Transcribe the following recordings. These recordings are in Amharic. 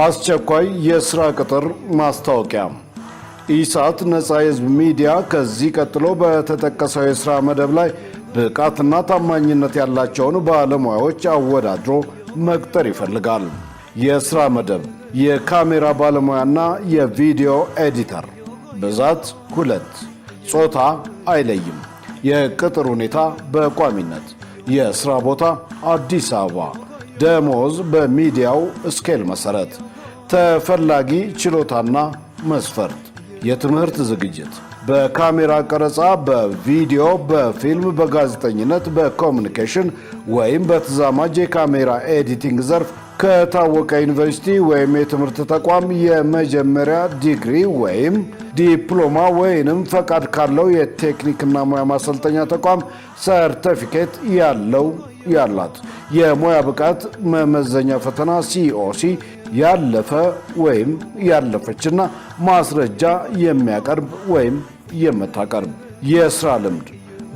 አስቸኳይ የሥራ ቅጥር ማስታወቂያ ኢሳት ነፃ የሕዝብ ሚዲያ ከዚህ ቀጥሎ በተጠቀሰው የሥራ መደብ ላይ ብቃትና ታማኝነት ያላቸውን ባለሙያዎች አወዳድሮ መቅጠር ይፈልጋል። የሥራ መደብ የካሜራ ባለሙያና የቪዲዮ ኤዲተር፣ ብዛት 2፣ ጾታ አይለይም። የቅጥር ሁኔታ በቋሚነት፣ የሥራ ቦታ አዲስ አበባ፣ ደሞዝ በሚዲያው ስኬል መሰረት፣ ተፈላጊ ችሎታና መስፈርት፣ የትምህርት ዝግጅት በካሜራ ቀረጻ፣ በቪዲዮ፣ በፊልም፣ በጋዜጠኝነት፣ በኮሙኒኬሽን ወይም በተዛማጅ የካሜራ ኤዲቲንግ ዘርፍ ከታወቀ ዩኒቨርሲቲ ወይም የትምህርት ተቋም የመጀመሪያ ዲግሪ ወይም ዲፕሎማ ወይንም ፈቃድ ካለው የቴክኒክና ሙያ ማሰልጠኛ ተቋም ሰርቲፊኬት ያላት የሙያ ብቃት መመዘኛ ፈተና ሲኦሲ ያለፈ ወይም ያለፈችና ማስረጃ የሚያቀርብ ወይም የምታቀርብ። የሥራ ልምድ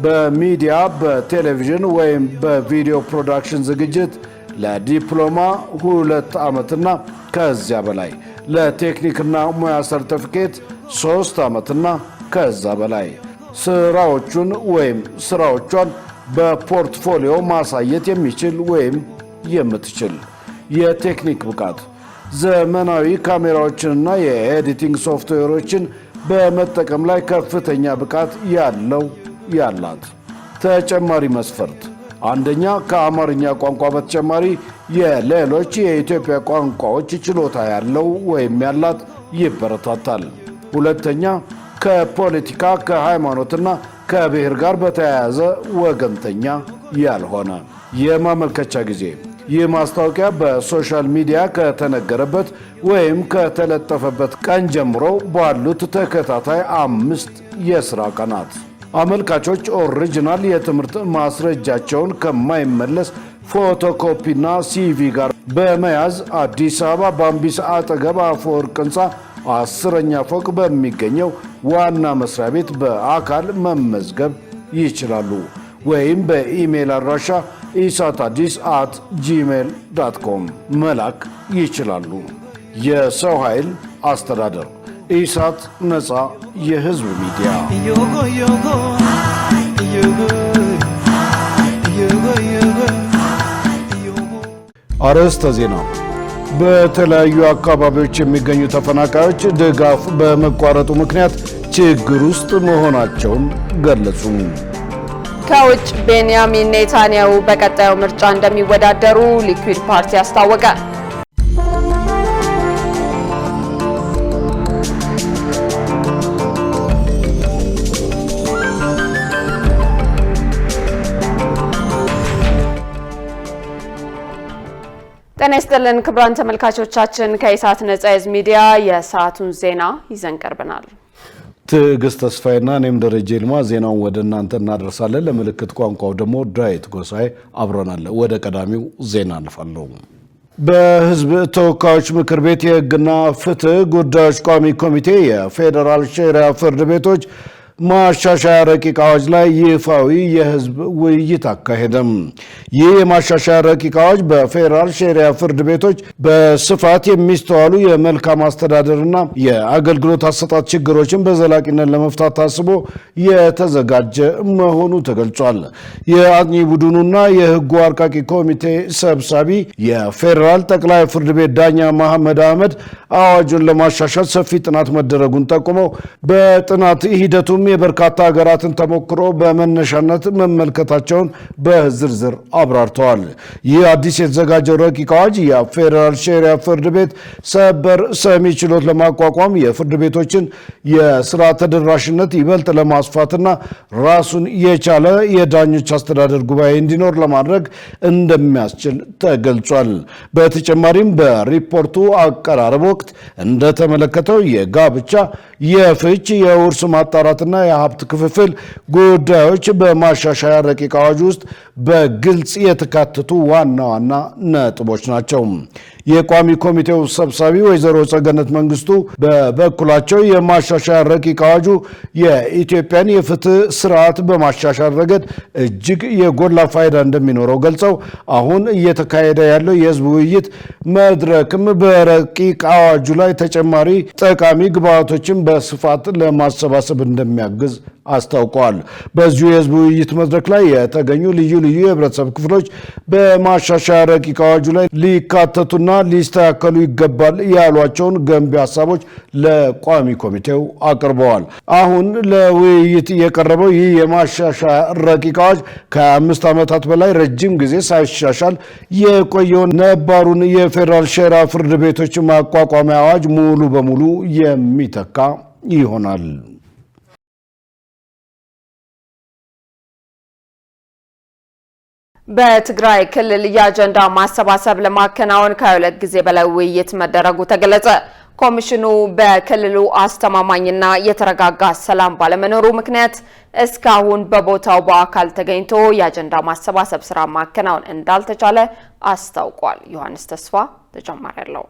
በሚዲያ፣ በቴሌቪዥን ወይም በቪዲዮ ፕሮዳክሽን ዝግጅት ለዲፕሎማ 2 ዓመትና ከዚያ በላይ፣ ለቴክኒክና ሙያ ሰርቲፊኬት 3 ዓመትና ከዛ በላይ። ስራዎቹን ወይም ስራዎቿን በፖርትፎሊዮ ማሳየት የሚችል ወይም የምትችል። የቴክኒክ ብቃት ዘመናዊ ካሜራዎችንና የኤዲቲንግ ሶፍትዌሮችን በመጠቀም ላይ ከፍተኛ ብቃት ያላት። ተጨማሪ መስፈርት፣ አንደኛ ከአማርኛ ቋንቋ በተጨማሪ የሌሎች የኢትዮጵያ ቋንቋዎች ችሎታ ያለው ወይም ያላት ይበረታታል። ሁለተኛ ከፖለቲካ፣ ከሃይማኖትና ከብሔር ጋር በተያያዘ ወገንተኛ ያልሆነ። የማመልከቻ ጊዜ ይህ ማስታወቂያ በሶሻል ሚዲያ ከተነገረበት ወይም ከተለጠፈበት ቀን ጀምሮ ባሉት ተከታታይ 5 የሥራ ቀናት። አመልካቾች ኦሪጂናል የትምህርት ማስረጃቸውን ከማይመለስ ፎቶኮፒና ሲቪ ጋር በመያዝ አዲስ አበባ ባምቢስ አጠገብ አፈወርቅ ሕንፃ 10ኛ ፎቅ በሚገኘው ዋና መስሪያ ቤት በአካል መመዝገብ ይችላሉ ወይም በኢሜል አድራሻ isatadis@gmail.com መላክ ይችላሉ። የሰው ኃይል አስተዳደር ኢሳት ነፃ የሕዝብ ሚዲያ። አርዕስተ ዜና። በተለያዩ አካባቢዎች የሚገኙ ተፈናቃዮች ድጋፍ በመቋረጡ ምክንያት ችግር ውስጥ መሆናቸውን ገለጹ። ከውጭ ቤንያሚን ኔታንያሁ በቀጣዩ ምርጫ እንደሚወዳደሩ ሊኩድ ፓርቲ አስታወቀ። ጤና ይስጥልን ክቡራን ተመልካቾቻችን፣ ከኢሳት ነፃ የሕዝብ ሚዲያ የሰዓቱን ዜና ይዘን ቀርበናል። ትዕግስት ተስፋዬና እኔም ደረጀ ይልማ ዜናውን ወደ እናንተ እናደርሳለን። ለምልክት ቋንቋው ደግሞ ዳዊት ጎሳዬ አብረናል። ወደ ቀዳሚው ዜና አልፋለሁ። በሕዝብ ተወካዮች ምክር ቤት የሕግና ፍትህ ጉዳዮች ቋሚ ኮሚቴ የፌዴራል ሸሪዓ ፍርድ ቤቶች ማሻሻያ ረቂቅ አዋጅ ላይ ይፋዊ የህዝብ ውይይት አካሄደም። ይህ የማሻሻያ ረቂቅ አዋጅ በፌዴራል ሸሪዓ ፍርድ ቤቶች በስፋት የሚስተዋሉ የመልካም አስተዳደርና የአገልግሎት አሰጣጥ ችግሮችን በዘላቂነት ለመፍታት ታስቦ የተዘጋጀ መሆኑ ተገልጿል። የአጥኚ ቡድኑና የህጉ አርቃቂ ኮሚቴ ሰብሳቢ የፌዴራል ጠቅላይ ፍርድ ቤት ዳኛ መሐመድ አህመድ አዋጁን ለማሻሻል ሰፊ ጥናት መደረጉን ጠቁመው በጥናት ሂደቱም የበርካታ ሀገራትን ተሞክሮ በመነሻነት መመልከታቸውን በዝርዝር አብራርተዋል። ይህ አዲስ የተዘጋጀው ረቂቅ አዋጅ የፌዴራል ሸሪዓ ፍርድ ቤት ሰበር ሰሚ ችሎት ለማቋቋም የፍርድ ቤቶችን የስራ ተደራሽነት ይበልጥ ለማስፋትና ራሱን የቻለ የዳኞች አስተዳደር ጉባኤ እንዲኖር ለማድረግ እንደሚያስችል ተገልጿል። በተጨማሪም በሪፖርቱ አቀራረብ ወቅት እንደተመለከተው የጋብቻ የፍች የውርስ ማጣራትና የሀብት ክፍፍል ጉዳዮች በማሻሻያ ረቂቅ አዋጅ ውስጥ በግልጽ የተካተቱ ዋና ዋና ነጥቦች ናቸው። የቋሚ ኮሚቴው ሰብሳቢ ወይዘሮ ጸገነት መንግስቱ በበኩላቸው የማሻሻያ ረቂቅ አዋጁ የኢትዮጵያን የፍትህ ስርዓት በማሻሻል ረገድ እጅግ የጎላ ፋይዳ እንደሚኖረው ገልጸው አሁን እየተካሄደ ያለው የህዝብ ውይይት መድረክም በረቂቅ አዋጁ ላይ ተጨማሪ ጠቃሚ ግብዓቶችን በስፋት ለማሰባሰብ እንደሚያግዝ አስታውቀዋል። በዚሁ የህዝብ ውይይት መድረክ ላይ የተገኙ ልዩ ልዩ የህብረተሰብ ክፍሎች በማሻሻያ ረቂቅ አዋጁ ላይ ሊካተቱና ሊስተካከሉ ይገባል ያሏቸውን ገንቢ ሀሳቦች ለቋሚ ኮሚቴው አቅርበዋል። አሁን ለውይይት የቀረበው ይህ የማሻሻያ ረቂቅ አዋጅ ከ5 ዓመታት በላይ ረጅም ጊዜ ሳይሻሻል የቆየውን ነባሩን የፌዴራል ሸራ ፍርድ ቤቶች ማቋቋሚያ አዋጅ ሙሉ በሙሉ የሚተካ ይሆናል። በትግራይ ክልል የአጀንዳ ማሰባሰብ ለማከናወን ከ2 ጊዜ በላይ ውይይት መደረጉ ተገለጸ። ኮሚሽኑ በክልሉ አስተማማኝና የተረጋጋ ሰላም ባለመኖሩ ምክንያት እስካሁን በቦታው በአካል ተገኝቶ የአጀንዳ ማሰባሰብ ስራ ማከናወን እንዳልተቻለ አስታውቋል። ዮሐንስ ተስፋ ተጨማሪ አለው።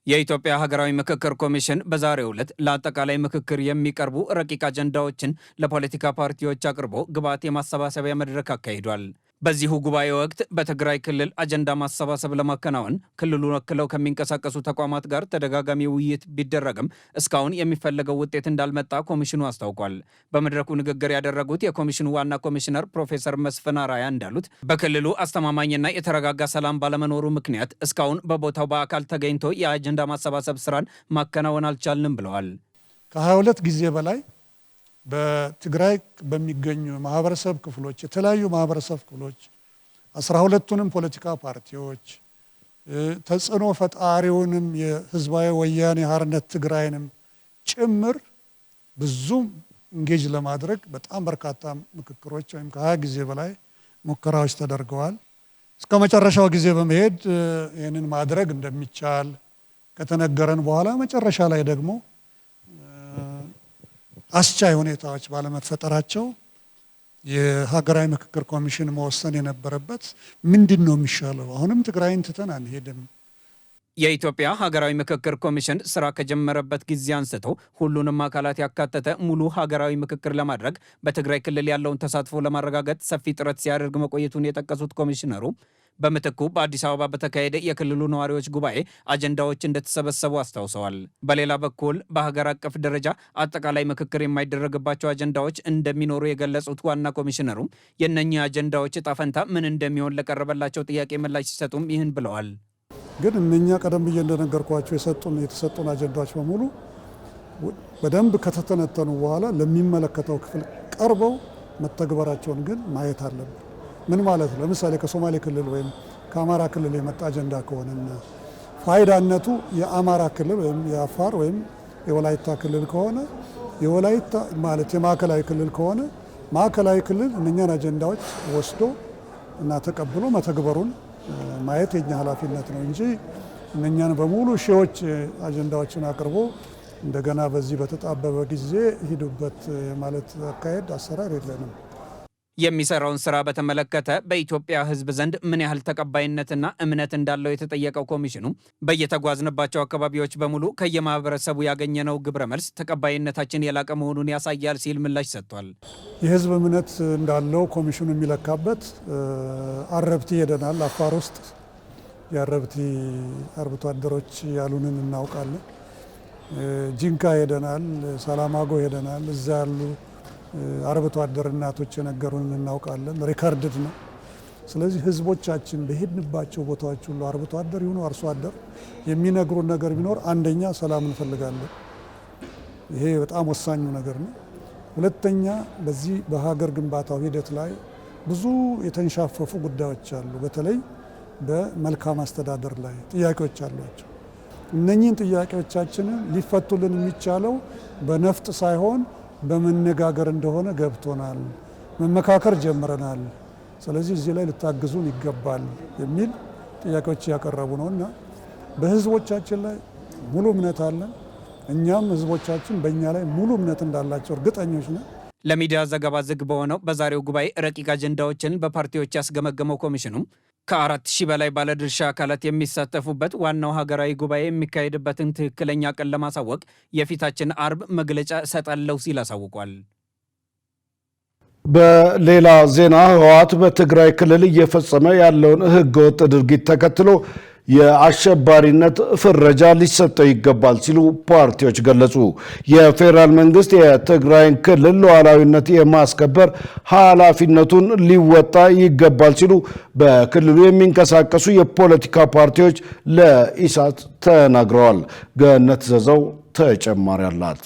የኢትዮጵያ ሀገራዊ ምክክር ኮሚሽን በዛሬው ዕለት ለአጠቃላይ ምክክር የሚቀርቡ ረቂቅ አጀንዳዎችን ለፖለቲካ ፓርቲዎች አቅርቦ ግብዓት የማሰባሰቢያ መድረክ አካሂዷል። በዚሁ ጉባኤ ወቅት በትግራይ ክልል አጀንዳ ማሰባሰብ ለማከናወን ክልሉን ወክለው ከሚንቀሳቀሱ ተቋማት ጋር ተደጋጋሚ ውይይት ቢደረግም እስካሁን የሚፈለገው ውጤት እንዳልመጣ ኮሚሽኑ አስታውቋል። በመድረኩ ንግግር ያደረጉት የኮሚሽኑ ዋና ኮሚሽነር ፕሮፌሰር መስፍን አራያ እንዳሉት በክልሉ አስተማማኝና የተረጋጋ ሰላም ባለመኖሩ ምክንያት እስካሁን በቦታው በአካል ተገኝቶ የአጀንዳ ማሰባሰብ ስራን ማከናወን አልቻልንም ብለዋል። ከ22 ጊዜ በላይ በትግራይ በሚገኙ ማህበረሰብ ክፍሎች የተለያዩ ማህበረሰብ ክፍሎች 12ቱንም ፖለቲካ ፓርቲዎች ተጽዕኖ ፈጣሪውንም የህዝባዊ ወያኔ ሓርነት ትግራይንም ጭምር ብዙም እንጌጅ ለማድረግ በጣም በርካታ ምክክሮች ወይም ከ20 ጊዜ በላይ ሙከራዎች ተደርገዋል። እስከ መጨረሻው ጊዜ በመሄድ ይህንን ማድረግ እንደሚቻል ከተነገረን በኋላ መጨረሻ ላይ ደግሞ አስቻይ ሁኔታዎች ባለመፈጠራቸው የሀገራዊ ምክክር ኮሚሽን መወሰን የነበረበት ምንድነው የሚሻለው? አሁንም ትግራይን ትተን አንሄድም። የኢትዮጵያ ሀገራዊ ምክክር ኮሚሽን ስራ ከጀመረበት ጊዜ አንስቶ ሁሉንም አካላት ያካተተ ሙሉ ሀገራዊ ምክክር ለማድረግ በትግራይ ክልል ያለውን ተሳትፎ ለማረጋገጥ ሰፊ ጥረት ሲያደርግ መቆየቱን የጠቀሱት ኮሚሽነሩ በምትኩ በአዲስ አበባ በተካሄደ የክልሉ ነዋሪዎች ጉባኤ አጀንዳዎች እንደተሰበሰቡ አስታውሰዋል። በሌላ በኩል በሀገር አቀፍ ደረጃ አጠቃላይ ምክክር የማይደረግባቸው አጀንዳዎች እንደሚኖሩ የገለጹት ዋና ኮሚሽነሩ የእነኚህ አጀንዳዎች ዕጣ ፈንታ ምን እንደሚሆን ለቀረበላቸው ጥያቄ ምላሽ ሲሰጡም ይህን ብለዋል። ግን እነኛ ቀደም ብዬ እንደነገርኳቸው የተሰጡን አጀንዳዎች በሙሉ በደንብ ከተተነተኑ በኋላ ለሚመለከተው ክፍል ቀርበው መተግበራቸውን ግን ማየት አለብን። ምን ማለት ነው? ለምሳሌ ከሶማሌ ክልል ወይም ከአማራ ክልል የመጣ አጀንዳ ከሆነና ፋይዳነቱ የአማራ ክልል ወይም የአፋር ወይም የወላይታ ክልል ከሆነ የወላይታ ማለት የማዕከላዊ ክልል ከሆነ ማዕከላዊ ክልል እነኛን አጀንዳዎች ወስዶ እና ተቀብሎ መተግበሩን ማየት የኛ ኃላፊነት ነው እንጂ እነኛን በሙሉ ሺዎች አጀንዳዎችን አቅርቦ እንደገና በዚህ በተጣበበ ጊዜ ሂዱበት ማለት አካሄድ አሰራር የለንም። የሚሰራውን ስራ በተመለከተ በኢትዮጵያ ሕዝብ ዘንድ ምን ያህል ተቀባይነትና እምነት እንዳለው የተጠየቀው ኮሚሽኑ በየተጓዝንባቸው አካባቢዎች በሙሉ ከየማህበረሰቡ ያገኘነው ግብረ መልስ ተቀባይነታችን የላቀ መሆኑን ያሳያል ሲል ምላሽ ሰጥቷል። የሕዝብ እምነት እንዳለው ኮሚሽኑ የሚለካበት አረብቲ ሄደናል። አፋር ውስጥ የአረብቲ አርብቶ አደሮች ያሉንን እናውቃለን። ጂንካ ሄደናል። ሰላማጎ ሄደናል። እዛ ያሉ አርብቶ አደር እናቶች የነገሩን እናውቃለን። ሪካርድድ ነው። ስለዚህ ህዝቦቻችን በሄድንባቸው ቦታዎች ሁሉ አርብቶ አደር ይሁኑ አርሶ አደር የሚነግሩን ነገር ቢኖር አንደኛ ሰላም እንፈልጋለን። ይሄ በጣም ወሳኙ ነገር ነው። ሁለተኛ በዚህ በሀገር ግንባታው ሂደት ላይ ብዙ የተንሻፈፉ ጉዳዮች አሉ። በተለይ በመልካም አስተዳደር ላይ ጥያቄዎች አሏቸው። እነኚህን ጥያቄዎቻችንን ሊፈቱልን የሚቻለው በነፍጥ ሳይሆን በመነጋገር እንደሆነ ገብቶናል። መመካከር ጀምረናል። ስለዚህ እዚህ ላይ ልታግዙን ይገባል የሚል ጥያቄዎች ያቀረቡ ነው እና በህዝቦቻችን ላይ ሙሉ እምነት አለን። እኛም ህዝቦቻችን በእኛ ላይ ሙሉ እምነት እንዳላቸው እርግጠኞች ነን። ለሚዲያ ዘገባ ዝግ በሆነው በዛሬው ጉባኤ ረቂቅ አጀንዳዎችን በፓርቲዎች ያስገመገመው ኮሚሽኑ ከ4000 በላይ ባለድርሻ አካላት የሚሳተፉበት ዋናው ሀገራዊ ጉባኤ የሚካሄድበትን ትክክለኛ ቀን ለማሳወቅ የፊታችን አርብ መግለጫ እሰጣለሁ ሲል አሳውቋል። በሌላ ዜና ህወሓት በትግራይ ክልል እየፈጸመ ያለውን ህገወጥ ድርጊት ተከትሎ የአሸባሪነት ፍረጃ ሊሰጠው ይገባል ሲሉ ፓርቲዎች ገለጹ። የፌዴራል መንግስት የትግራይን ክልል ሉዓላዊነት የማስከበር ኃላፊነቱን ሊወጣ ይገባል ሲሉ በክልሉ የሚንቀሳቀሱ የፖለቲካ ፓርቲዎች ለኢሳት ተናግረዋል። ገነት ዘዘው ተጨማሪ አላት።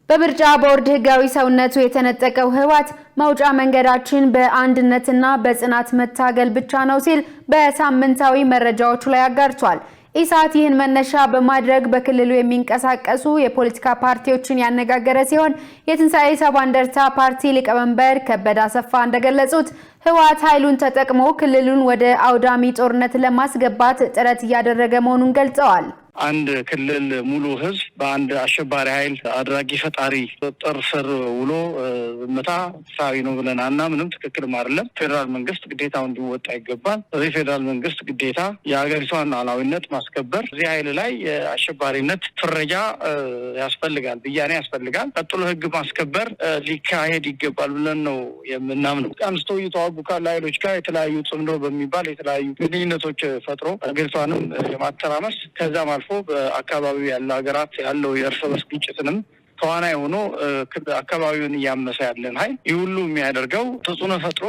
በምርጫ ቦርድ ህጋዊ ሰውነቱ የተነጠቀው ህወሓት መውጫ መንገዳችን በአንድነትና በጽናት መታገል ብቻ ነው ሲል በሳምንታዊ መረጃዎቹ ላይ አጋርቷል። ኢሳት ይህን መነሻ በማድረግ በክልሉ የሚንቀሳቀሱ የፖለቲካ ፓርቲዎችን ያነጋገረ ሲሆን የትንሣኤ ሰባ እንደርታ ፓርቲ ሊቀመንበር ከበደ አሰፋ እንደገለጹት ህወሓት ኃይሉን ተጠቅሞ ክልሉን ወደ አውዳሚ ጦርነት ለማስገባት ጥረት እያደረገ መሆኑን ገልጸዋል። አንድ ክልል ሙሉ ህዝብ በአንድ አሸባሪ ኃይል አድራጊ ፈጣሪ ጥር ስር ውሎ መታ ሳቢ ነው ብለን አናምንም። ትክክልም አይደለም። ፌዴራል መንግስት ግዴታው እንዲወጣ ይገባል። ስለዚህ ፌዴራል መንግስት ግዴታ የሀገሪቷን ሉዓላዊነት ማስከበር፣ እዚህ ኃይል ላይ የአሸባሪነት ፍረጃ ያስፈልጋል፣ ብያኔ ያስፈልጋል። ቀጥሎ ህግ ማስከበር ሊካሄድ ይገባል ብለን ነው የምናምነው። አምስቶ እየተዋጉ ካሉ ኃይሎች ጋር የተለያዩ ጽምዶ በሚባል የተለያዩ ግንኙነቶች ፈጥሮ ሀገሪቷንም የማተራመስ ከዛም አልፎ በአካባቢው ያለ ሀገራት ያለው የእርስ በርስ ግጭትንም ተዋናይ ሆኖ አካባቢውን እያመሰ ያለን ኃይል ይህ ሁሉ የሚያደርገው ተጽዕኖ ፈጥሮ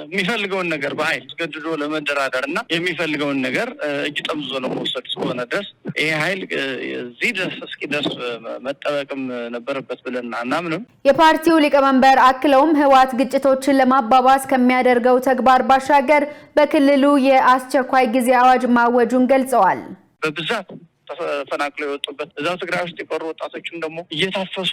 የሚፈልገውን ነገር በኃይል አስገድዶ ለመደራደር እና የሚፈልገውን ነገር እጅ ጠምዞ ለመውሰድ እስከሆነ ድረስ ይሄ ኃይል እዚህ ድረስ እስኪደርስ መጠበቅም ነበረበት ብለን አናምንም። የፓርቲው ሊቀመንበር አክለውም ህወሓት ግጭቶችን ለማባባስ ከሚያደርገው ተግባር ባሻገር በክልሉ የአስቸኳይ ጊዜ አዋጅ ማወጁን ገልጸዋል። በብዛት ተፈናቅለው የወጡበት እዛው ትግራይ ውስጥ የቀሩ ወጣቶችም ደግሞ እየታፈሱ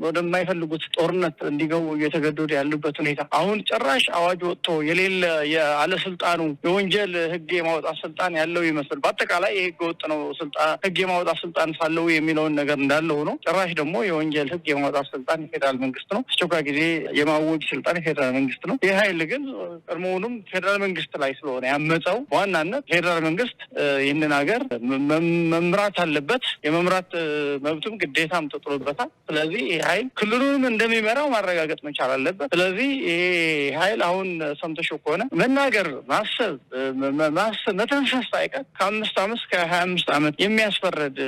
ወደማይፈልጉት ጦርነት እንዲገቡ እየተገደዱ ያሉበት ሁኔታ አሁን ጭራሽ አዋጅ ወጥቶ የሌለ ያለ ስልጣኑ የወንጀል ህግ የማውጣት ስልጣን ያለው ይመስል በአጠቃላይ የህገ ወጥ ነው ስልጣን ህግ የማውጣት ስልጣን ሳለው የሚለውን ነገር እንዳለ ሆኖ ጭራሽ ደግሞ የወንጀል ህግ የማውጣት ስልጣን የፌዴራል መንግስት ነው። አስቸኳይ ጊዜ የማወጅ ስልጣን የፌዴራል መንግስት ነው። ይህ ኃይል ግን ቀድሞውንም ፌዴራል መንግስት ላይ ስለሆነ ያመፀው በዋናነት ፌዴራል መንግስት ይህንን ሀገር መምራት አለበት። የመምራት መብቱም ግዴታም ተጥሎበታል። ስለዚህ ይህ ኃይል ክልሉንም እንደሚመራው ማረጋገጥ መቻል አለበት። ስለዚህ ይሄ ኃይል አሁን ሰምተሽው ከሆነ መናገር፣ ማሰብ፣ መተንፈስ ሳይቀር ከ5 ዓመት እስከ 25 ዓመት የሚያስፈርድ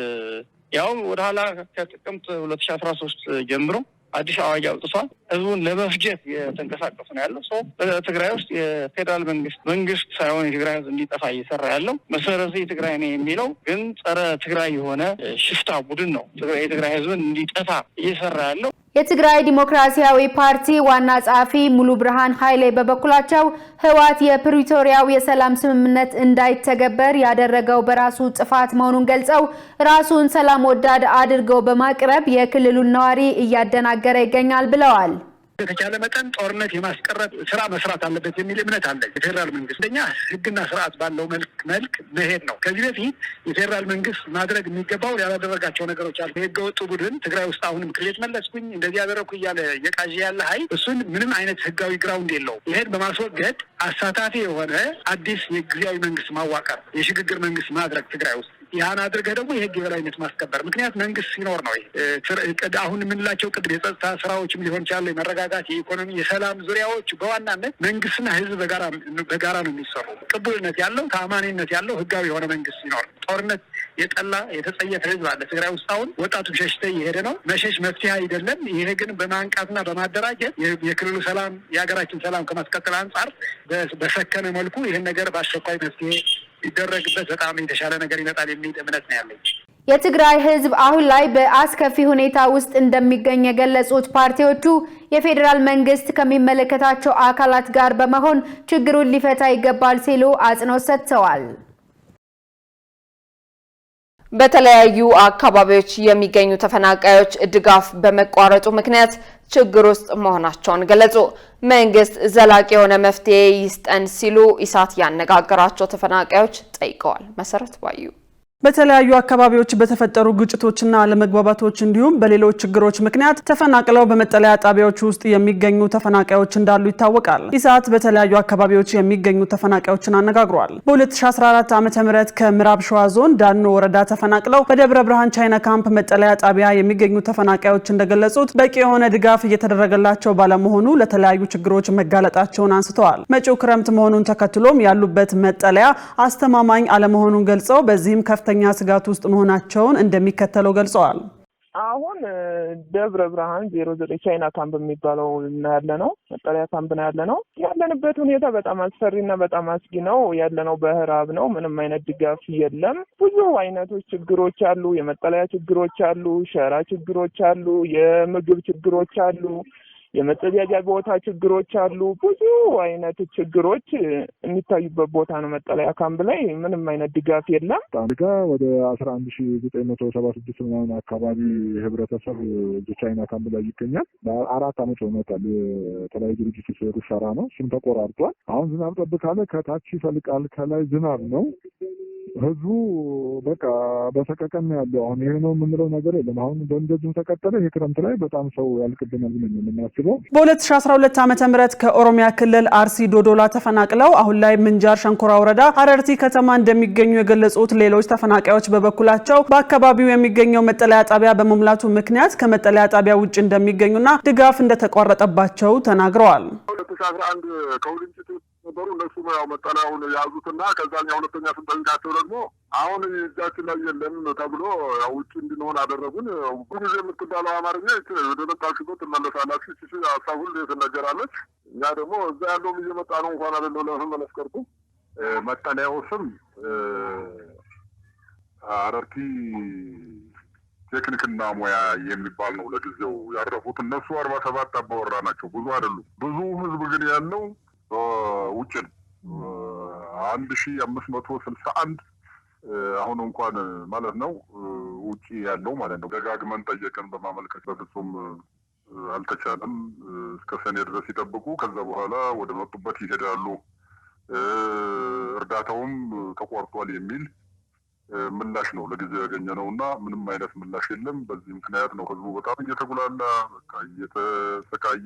ያው ወደ ኋላ ከጥቅምት 2013 ጀምሮ አዲስ አዋጅ አውጥቷል። ህዝቡን ለመፍጀት የተንቀሳቀሱ ነው ያለው ሰው በትግራይ ውስጥ የፌዴራል መንግስት ሳይሆን የትግራይ ህዝብ እንዲጠፋ እየሰራ ያለው መሰረቱ የትግራይ ነው የሚለው ግን ጸረ ትግራይ የሆነ ሽፍታ ቡድን ነው የትግራይ ህዝብን እንዲጠፋ እየሰራ ያለው። የትግራይ ዲሞክራሲያዊ ፓርቲ ዋና ጸሐፊ ሙሉ ብርሃን ኃይሌ በበኩላቸው ህወሓት የፕሪቶሪያው የሰላም ስምምነት እንዳይተገበር ያደረገው በራሱ ጥፋት መሆኑን ገልጸው ራሱን ሰላም ወዳድ አድርገው በማቅረብ የክልሉን ነዋሪ እያደናገረ ይገኛል ብለዋል። በተቻለ መጠን ጦርነት የማስቀረት ስራ መስራት አለበት የሚል እምነት አለ። የፌዴራል መንግስት እንደኛ ህግና ስርዓት ባለው መልክ መሄድ ነው። ከዚህ በፊት የፌዴራል መንግስት ማድረግ የሚገባው ያላደረጋቸው ነገሮች አሉ። የህገ ወጡ ቡድን ትግራይ ውስጥ አሁንም ክሌት መለስኩኝ እንደዚህ ያደረኩ እያለ የቃዥ ያለ ኃይል እሱን ምንም አይነት ህጋዊ ግራውንድ የለው። ይሄን በማስወገድ አሳታፊ የሆነ አዲስ የጊዜያዊ መንግስት ማዋቀር፣ የሽግግር መንግስት ማድረግ ትግራይ ውስጥ ያን አድርገህ ደግሞ የህግ የበላይነት ማስከበር። ምክንያት መንግስት ሲኖር ነው አሁን የምንላቸው ቅድም የጸጥታ ስራዎችም ሊሆን ይችላል፣ የመረጋጋት፣ የኢኮኖሚ፣ የሰላም ዙሪያዎች በዋናነት መንግስትና ህዝብ በጋራ ነው የሚሰሩ። ቅቡልነት ያለው ተአማኒነት ያለው ህጋዊ የሆነ መንግስት ሲኖር ጦርነት የጠላ የተጸየፈ ህዝብ አለ ትግራይ ውስጥ። አሁን ወጣቱ ሸሽተ እየሄደ ነው። መሸሽ መፍትሄ አይደለም። ይሄ ግን በማንቃትና በማደራጀት የክልሉ ሰላም የሀገራችን ሰላም ከማስቀጠል አንጻር በሰከነ መልኩ ይህን ነገር በአስቸኳይ መፍትሄ ይደረግበት በጣም የተሻለ ነገር ይመጣል የሚል እምነት ነው ያለኝ። የትግራይ ህዝብ አሁን ላይ በአስከፊ ሁኔታ ውስጥ እንደሚገኝ የገለጹት ፓርቲዎቹ የፌዴራል መንግስት ከሚመለከታቸው አካላት ጋር በመሆን ችግሩን ሊፈታ ይገባል ሲሉ አጽንኦት ሰጥተዋል። በተለያዩ አካባቢዎች የሚገኙ ተፈናቃዮች ድጋፍ በመቋረጡ ምክንያት ችግር ውስጥ መሆናቸውን ገለጹ። መንግስት ዘላቂ የሆነ መፍትሄ ይስጠን ሲሉ ኢሳት ያነጋገራቸው ተፈናቃዮች ጠይቀዋል። መሰረት ባዩ በተለያዩ አካባቢዎች በተፈጠሩ ግጭቶችና አለመግባባቶች እንዲሁም በሌሎች ችግሮች ምክንያት ተፈናቅለው በመጠለያ ጣቢያዎች ውስጥ የሚገኙ ተፈናቃዮች እንዳሉ ይታወቃል። ኢሳት በተለያዩ አካባቢዎች የሚገኙ ተፈናቃዮችን አነጋግሯል። በ2014 ዓ.ም ከምዕራብ ሸዋ ዞን ዳኖ ወረዳ ተፈናቅለው በደብረ ብርሃን ቻይና ካምፕ መጠለያ ጣቢያ የሚገኙ ተፈናቃዮች እንደገለጹት በቂ የሆነ ድጋፍ እየተደረገላቸው ባለመሆኑ ለተለያዩ ችግሮች መጋለጣቸውን አንስተዋል። መጪው ክረምት መሆኑን ተከትሎም ያሉበት መጠለያ አስተማማኝ አለመሆኑን ገልጸው በዚህም ከፍተኛ ስጋት ውስጥ መሆናቸውን እንደሚከተለው ገልጸዋል። አሁን ደብረ ብርሃን 09 ቻይና ካምፕ የሚባለው ያለነው መጠለያ ካምፕ ነው ያለነው። ያለንበት ሁኔታ በጣም አስፈሪና በጣም አስጊ ነው። ያለነው በህራብ ነው። ምንም አይነት ድጋፍ የለም። ብዙ አይነቶች ችግሮች አሉ። የመጠለያ ችግሮች አሉ፣ ሸራ ችግሮች አሉ፣ የምግብ ችግሮች አሉ፣ የመጸዳጃ ቦታ ችግሮች አሉ። ብዙ አይነት ችግሮች የሚታዩበት ቦታ ነው። መጠለያ ካምፕ ላይ ምንም አይነት ድጋፍ የለም። ታንጋ ወደ 11976 ምናምን አካባቢ ህብረተሰብ ቻይና ካምፕ ላይ ይገኛል። በ4 አመት ሆኖታል። የተለያዩ ድርጅቶች ሲሰሩ ሸራ ነው። እሱም ተቆራርጧል። አሁን ዝናብ ጠብ ካለ ከታች ይፈልቃል፣ ከላይ ዝናብ ነው። ህዝቡ በቃ በሰቀቀን ያለው አሁን ይሄ ነው የምንለው ነገር የለም። አሁን በእንደዚሁ ተቀጠለ ይሄ ክረምት ላይ በጣም ሰው ያልቅብናል ብለን የምናስበው። በ2012 ዓ.ም ከኦሮሚያ ክልል አርሲ ዶዶላ ተፈናቅለው አሁን ላይ ምንጃር ሸንኮራ ወረዳ አረርቲ ከተማ እንደሚገኙ የገለጹት ሌሎች ተፈናቃዮች በበኩላቸው በአካባቢው የሚገኘው መጠለያ ጣቢያ በመሙላቱ ምክንያት ከመጠለያ ጣቢያ ውጭ እንደሚገኙና ድጋፍ እንደተቋረጠባቸው ተናግረዋል። 2011 ከውልንጭት ነበሩ እነሱ ያው መጠለያውን ያዙትና ከዛኛው ሁለተኛ ስንጠይቃቸው ደግሞ አሁን እጃችን ላይ የለም ተብሎ ያው ውጭ እንድንሆን አደረጉን። ብዙ የምትባለው አማርኛ ወደ መጣችሁበት ትመለሳላችሁ እቺ ሀሳብ ሁሉ ትነገራለች። እኛ ደግሞ እዛ ያለውም እየመጣ ነው እንኳን አይደለም ለመመለስ ቀርቶ መጠለያው ስም አረርቲ ቴክኒክና ሙያ የሚባል ነው። ለጊዜው ያረፉት እነሱ 47 አባወራ ናቸው። ብዙ አይደሉም። ብዙ ህዝብ ግን ያለው ውጭ ነው። 1561 አሁን እንኳን ማለት ነው ውጪ ያለው ማለት ነው። ደጋግመን ጠየቀን በማመልከት በፍጹም አልተቻለም። እስከ ሰኔ ድረስ ይጠብቁ፣ ከዛ በኋላ ወደ መጡበት ይሄዳሉ፣ እርዳታውም ተቋርጧል የሚል ምላሽ ነው ለጊዜው ያገኘነውና ምንም አይነት ምላሽ የለም። በዚህ ምክንያት ነው ህዝቡ በጣም እየተጉላላ በቃ እየተሰቃየ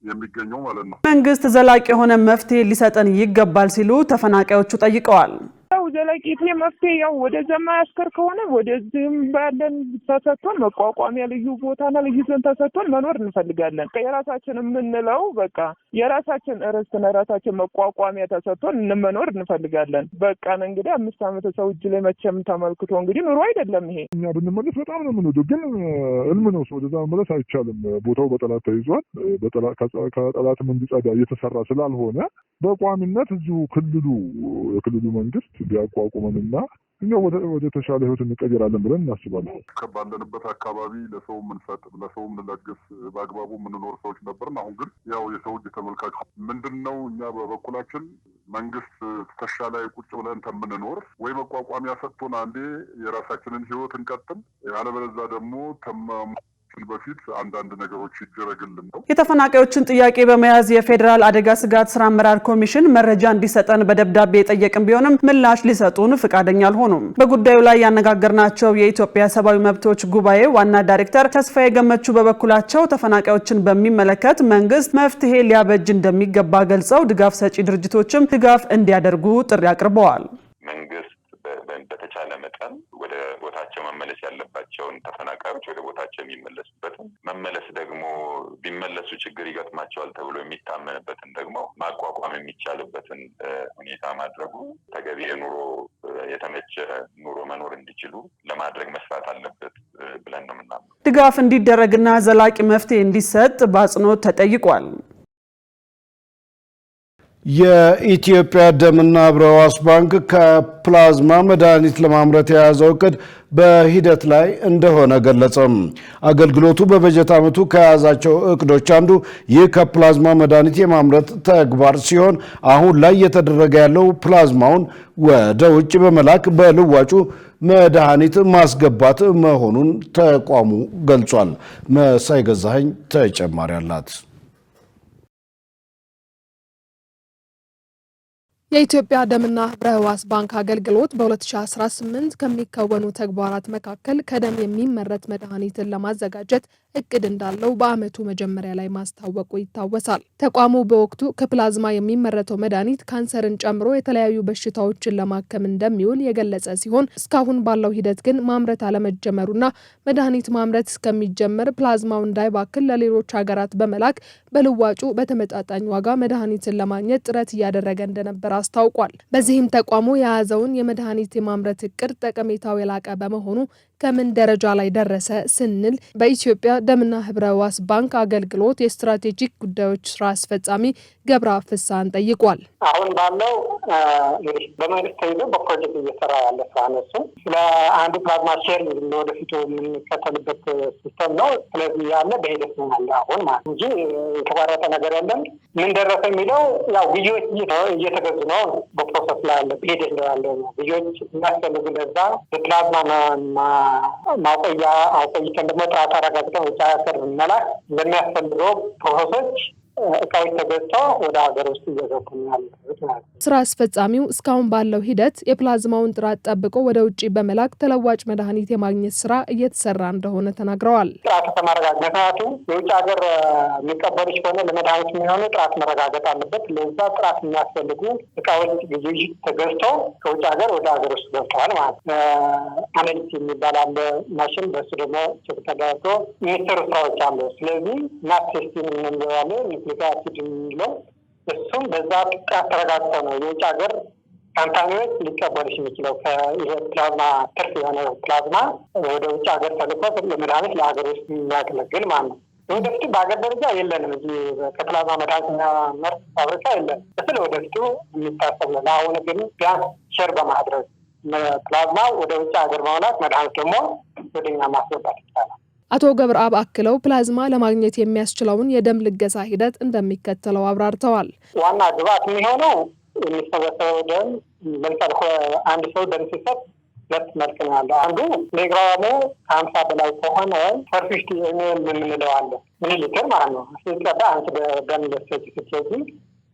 የሚገኘው ማለት ነው። መንግስት ዘላቂ የሆነ መፍትሄ ሊሰጠን ይገባል ሲሉ ተፈናቃዮቹ ጠይቀዋል። ዘላቂ መፍትሄ ያው ወደዛ ማያስከር ከሆነ ወደዚህም ባለን ተሰጥቶን መቋቋሚያ ልዩ ቦታና ልዩ ዞን ተሰጥቶን መኖር እንፈልጋለን። የራሳችን የምንለው በቃ የራሳችን ርስትና የራሳችን መቋቋሚያ ተሰጥቶን መኖር እንፈልጋለን። በቃ እንግዲህ 5 አመት ሰው እጅ ላይ መቼም ተመልክቶ እንግዲህ ኑሮ አይደለም ይሄ። እኛ ብንመለስ በጣም ነው የምንወደው፣ ግን ህልም ነው። ወደዛ መመለስ አይቻልም። ቦታው በጠላት ተይዟል። ከጠላት እንዲጸዳ እየተሰራ ስላልሆነ በቋሚነት እዚሁ የክልሉ መንግስት ቢያቋቁመንና እኛ ወደ ተሻለ ህይወት እንቀየራለን ብለን እናስባለን። ባለንበት አካባቢ ለሰው የምንሰጥ ለሰው የምንለግስ በአግባቡ የምንኖር ሰዎች ነበርን። አሁን ግን ያው የሰው እጅ ተመልካች ምንድነው? እኛ በበኩላችን መንግስት ትከሻ ላይ ቁጭ ብለን ተምንኖር ወይ መቋቋሚያ ሰጥቶን አንዴ የራሳችንን ህይወት እንቀጥል፣ ያለበለዚያ ደግሞ በፊት አንዳንድ ነገሮች ይደረግልን ነው። የተፈናቃዮችን ጥያቄ በመያዝ የፌዴራል አደጋ ስጋት ስራ አመራር ኮሚሽን መረጃ እንዲሰጠን በደብዳቤ የጠየቅን ቢሆንም ምላሽ ሊሰጡን ፍቃደኛ አልሆኑም። በጉዳዩ ላይ ያነጋገርናቸው የኢትዮጵያ ሰብአዊ መብቶች ጉባኤ ዋና ዳይሬክተር ተስፋዬ ገመቹ በበኩላቸው ተፈናቃዮችን በሚመለከት መንግስት መፍትሄ ሊያበጅ እንደሚገባ ገልጸው ድጋፍ ሰጪ ድርጅቶችም ድጋፍ እንዲያደርጉ ጥሪ አቅርበዋል። መንግስት በተቻለ መጠን ወደ ቦታቸው መመለስ ያለባቸውን ተፈናቃዮች ወደ ቦታቸው የሚመለሱበትን መመለስ ደግሞ ቢመለሱ ችግር ይገጥማቸዋል ተብሎ የሚታመንበትን ደግሞ ማቋቋም የሚቻልበትን ሁኔታ ማድረጉ ተገቢ የኑሮ የተመቸ ኑሮ መኖር እንዲችሉ ለማድረግ መስራት አለበት ብለን ነው የምናምነው። ድጋፍ እንዲደረግና ዘላቂ መፍትሄ እንዲሰጥ በአጽንኦት ተጠይቋል። የኢትዮጵያ ደምና ህብረ ሕዋስ ባንክ ከፕላዝማ መድኃኒት ለማምረት የያዘው እቅድ በሂደት ላይ እንደሆነ ገለጸም። አገልግሎቱ በበጀት ዓመቱ ከያዛቸው እቅዶች አንዱ ይህ ከፕላዝማ መድኃኒት የማምረት ተግባር ሲሆን አሁን ላይ እየተደረገ ያለው ፕላዝማውን ወደ ውጭ በመላክ በልዋጩ መድኃኒት ማስገባት መሆኑን ተቋሙ ገልጿል። መሳይ ገዛኸኝ ተጨማሪ አላት። የኢትዮጵያ ደምና ህብረ ህዋስ ባንክ አገልግሎት በ2018 ከሚከወኑ ተግባራት መካከል ከደም የሚመረት መድኃኒትን ለማዘጋጀት እቅድ እንዳለው በአመቱ መጀመሪያ ላይ ማስታወቁ ይታወሳል። ተቋሙ በወቅቱ ከፕላዝማ የሚመረተው መድኃኒት ካንሰርን ጨምሮ የተለያዩ በሽታዎችን ለማከም እንደሚውል የገለጸ ሲሆን እስካሁን ባለው ሂደት ግን ማምረት አለመጀመሩና መድኃኒት ማምረት እስከሚጀመር ፕላዝማው እንዳይባክል ለሌሎች ሀገራት በመላክ በልዋጩ በተመጣጣኝ ዋጋ መድኃኒትን ለማግኘት ጥረት እያደረገ እንደነበር አስታውቋል። በዚህም ተቋሙ የያዘውን የመድኃኒት የማምረት እቅድ ጠቀሜታው የላቀ በመሆኑ ከምን ደረጃ ላይ ደረሰ ስንል በኢትዮጵያ ደምና ህብረ ህዋስ ባንክ አገልግሎት የስትራቴጂክ ጉዳዮች ስራ አስፈጻሚ ገብረ ፍሳን ጠይቋል። አሁን ባለው በመንግስት ተይዞ በፕሮጀክት እየሰራ ያለ ስራ ነው። ስለ አንዱ ፕላዝማ ሼር ወደፊቱ የምንከተልበት ሲስተም ነው። ስለዚህ ያለ በሂደት ነው ያለ አሁን ማለት እንጂ የተቋረጠ ነገር የለም። ምን ደረሰ የሚለው ያው ግዢዎች እየተገዙ ነው። በፕሮሰስ ላይ ያለ በሂደት ላይ ያለ ግዢዎች የሚያስፈልጉ ለዛ በፕላዝማ ማቆያ አቆይተን ደግሞ ጥራት አረጋግጠን ውጭ ሀገር መላክ ለሚያስፈልገው ፕሮሰሶች እቃዎች ተገዝተው ወደ ሀገር ውስጥ እየገቡ ያሉት ማለት ነው። ስራ አስፈጻሚው እስካሁን ባለው ሂደት የፕላዝማውን ጥራት ጠብቆ ወደ ውጭ በመላክ ተለዋጭ መድኃኒት የማግኘት ስራ እየተሰራ እንደሆነ ተናግረዋል። ጥራት ከማረጋገጥ ምክንያቱም የውጭ ሀገር የሚቀበሉች ከሆነ ለመድኃኒት የሚሆኑ ጥራት መረጋገጥ አለበት። ለዛ ጥራት የሚያስፈልጉ እቃዎች ግዢ ተገዝተው ከውጭ ሀገር ወደ ሀገር ውስጥ ገብተዋል ማለት ነው። አናሊሲስ የሚባል አለ ማሽን፣ በሱ ደግሞ ቼክ ተደርጎ የሚሰሩ ስራዎች አሉ። ስለዚህ ናት ቴስቲንግ የምንለዋለን ሊጋሲድ የሚለው እሱም በዛ ጥራት ተረጋግጦ ነው የውጭ ሀገር ካምፓኒዎች ሊቀበሉሽ የሚችለው ፕላዝማ ትርፍ የሆነ ፕላዝማ ወደ ውጭ ሀገር ተልኮ ለመድኃኒት ለሀገር ውስጥ የሚያገለግል ማለት ነው። ወደፊቱ በሀገር ደረጃ የለንም። እዚህ ከፕላዝማ መድኃኒትና ምርት ፋብሪካ የለም። ስለ ወደፊቱ የሚታሰብ ነው። ለአሁኑ ግን ቢያንስ ሼር በማድረግ ፕላዝማ ወደ ውጭ ሀገር በመላክ መድኃኒት ደግሞ ወደኛ ማስገባት ይቻላል። አቶ ገብረአብ አክለው ፕላዝማ ለማግኘት የሚያስችለውን የደም ልገሳ ሂደት እንደሚከተለው አብራርተዋል። ዋና ግብዓት የሚሆነው የሚሰበሰበው ደም ለምሳሌ አንድ ሰው ደም ሲሰጥ ሁለት መልክ ነው ያለው። አንዱ ሚሊግራሙ ከ50 በላይ ከሆነ ፐርፊሽቲ የምንለው አለ ሚሊ ሊትር ማለት ነው። ሲቀዳ አንድ ደም ለሰጭ ስትሰጪ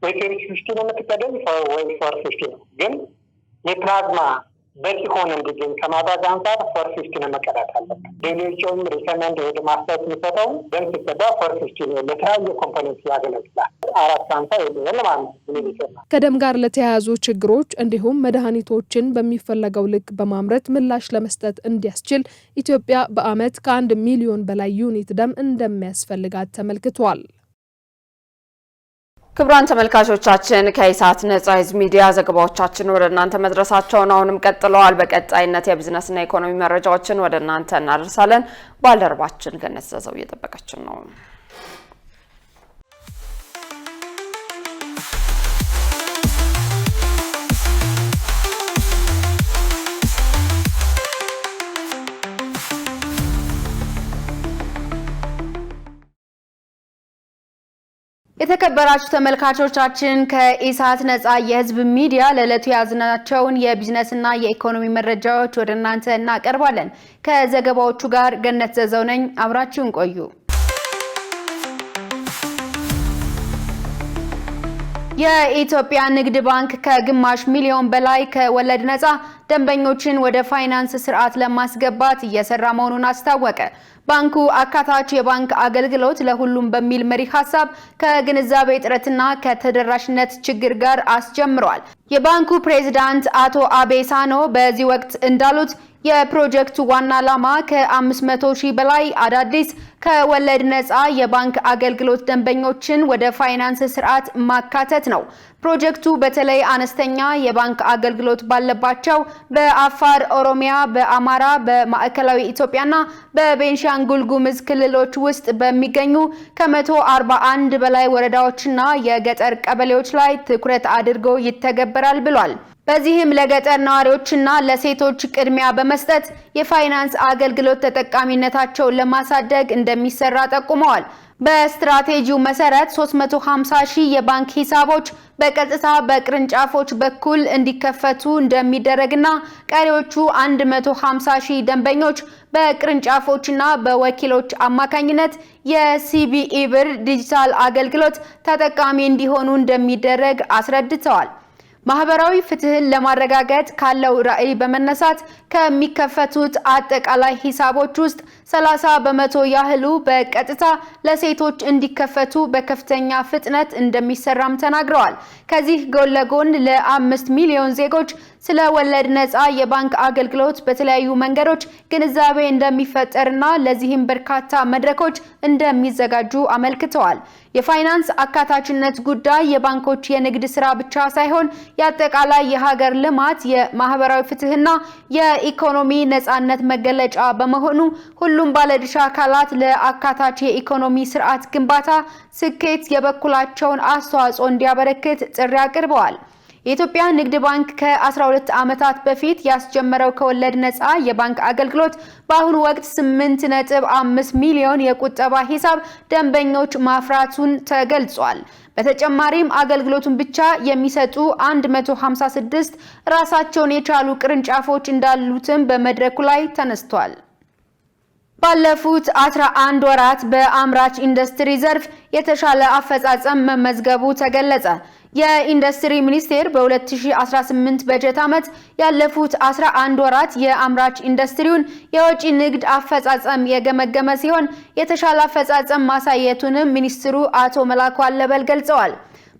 ወይ ፐርፊሽቲ ነው የምትቀደም ወይ ፐርፊሽቲ ነው። ግን የፕላዝማ በቂ ሆነ እንዲገኝ ከማድረግ አንጻር ፐርፊሽቲ ነው መቀዳት አለበት። ሌሎችም ሪከመንድ ወደ ማስተር የሚሰጠው ደም ሲቀዳ ፐርፊሽቲ ነው። ለተለያዩ ኮምፖኔንት ያገለግላል። 450 ይሆናል ማለት ነው። ከደም ጋር ለተያያዙ ችግሮች እንዲሁም መድኃኒቶችን በሚፈለገው ልክ በማምረት ምላሽ ለመስጠት እንዲያስችል ኢትዮጵያ በአመት ከ1 ሚሊዮን በላይ ዩኒት ደም እንደሚያስፈልጋት ተመልክቷል። ክቡራን ተመልካቾቻችን ከኢሳት ነጻ ህዝብ ሚዲያ ዘገባዎቻችን ወደ እናንተ መድረሳቸውን አሁንም ቀጥለዋል። በቀጣይነት የቢዝነስና ኢኮኖሚ መረጃዎችን ወደ እናንተ እናደርሳለን። ባልደረባችን ገነት ዘዘው እየጠበቀችን ነው። የተከበራችሁ ተመልካቾቻችን ከኢሳት ነጻ የህዝብ ሚዲያ ለዕለቱ ያዝናቸውን የቢዝነስና የኢኮኖሚ መረጃዎች ወደ እናንተ እናቀርባለን። ከዘገባዎቹ ጋር ገነት ዘዘው ነኝ። አብራችሁን ቆዩ። የኢትዮጵያ ንግድ ባንክ ከግማሽ ሚሊዮን በላይ ከወለድ ነጻ ደንበኞችን ወደ ፋይናንስ ስርዓት ለማስገባት እየሰራ መሆኑን አስታወቀ። ባንኩ አካታች የባንክ አገልግሎት ለሁሉም በሚል መሪ ሐሳብ ከግንዛቤ እጥረትና ከተደራሽነት ችግር ጋር አስጀምሯል። የባንኩ ፕሬዝዳንት አቶ አቤሳኖ በዚህ ወቅት እንዳሉት የፕሮጀክቱ ዋና ዓላማ ከ500 ሺህ በላይ አዳዲስ ከወለድ ነጻ የባንክ አገልግሎት ደንበኞችን ወደ ፋይናንስ ስርዓት ማካተት ነው። ፕሮጀክቱ በተለይ አነስተኛ የባንክ አገልግሎት ባለባቸው በአፋር፣ ኦሮሚያ፣ በአማራ፣ በማዕከላዊ ኢትዮጵያና በቤንሻንጉል ጉሙዝ ክልሎች ውስጥ በሚገኙ ከ141 በላይ ወረዳዎችና የገጠር ቀበሌዎች ላይ ትኩረት አድርጎ ይተገበራል ብሏል። በዚህም ለገጠር ነዋሪዎችና ለሴቶች ቅድሚያ በመስጠት የፋይናንስ አገልግሎት ተጠቃሚነታቸውን ለማሳደግ እንደሚሰራ ጠቁመዋል። በስትራቴጂው መሰረት 350 ሺህ የባንክ ሂሳቦች በቀጥታ በቅርንጫፎች በኩል እንዲከፈቱ እንደሚደረግና ቀሪዎቹ 150 ሺህ ደንበኞች በቅርንጫፎችና በወኪሎች አማካኝነት የሲቢኢ ብር ዲጂታል አገልግሎት ተጠቃሚ እንዲሆኑ እንደሚደረግ አስረድተዋል። ማህበራዊ ፍትህን ለማረጋገጥ ካለው ራዕይ በመነሳት ከሚከፈቱት አጠቃላይ ሂሳቦች ውስጥ 30% ያህሉ በቀጥታ ለሴቶች እንዲከፈቱ በከፍተኛ ፍጥነት እንደሚሰራም ተናግረዋል። ከዚህ ጎን ለጎን ለ5 ሚሊዮን ዜጎች ስለ ወለድ ነፃ የባንክ አገልግሎት በተለያዩ መንገዶች ግንዛቤ እንደሚፈጠርና ለዚህም በርካታ መድረኮች እንደሚዘጋጁ አመልክተዋል። የፋይናንስ አካታችነት ጉዳይ የባንኮች የንግድ ስራ ብቻ ሳይሆን የአጠቃላይ የሀገር ልማት የማህበራዊ ፍትህና የኢኮኖሚ ነፃነት መገለጫ በመሆኑ ሁሉም ባለድርሻ አካላት ለአካታች የኢኮኖሚ ስርዓት ግንባታ ስኬት የበኩላቸውን አስተዋጽኦ እንዲያበረክት ጥሪ አቅርበዋል። የኢትዮጵያ ንግድ ባንክ ከ12 ዓመታት በፊት ያስጀመረው ከወለድ ነፃ የባንክ አገልግሎት በአሁኑ ወቅት 8.5 ሚሊዮን የቁጠባ ሂሳብ ደንበኞች ማፍራቱን ተገልጿል። በተጨማሪም አገልግሎቱን ብቻ የሚሰጡ 156 ራሳቸውን የቻሉ ቅርንጫፎች እንዳሉትም በመድረኩ ላይ ተነስቷል። ባለፉት 11 ወራት በአምራች ኢንዱስትሪ ዘርፍ የተሻለ አፈጻጸም መመዝገቡ ተገለጸ። የኢንዱስትሪ ሚኒስቴር በ2018 በጀት ዓመት ያለፉት 11 ወራት የአምራች ኢንዱስትሪውን የወጪ ንግድ አፈጻጸም የገመገመ ሲሆን የተሻለ አፈጻጸም ማሳየቱንም ሚኒስትሩ አቶ መላኩ አለበል ገልጸዋል።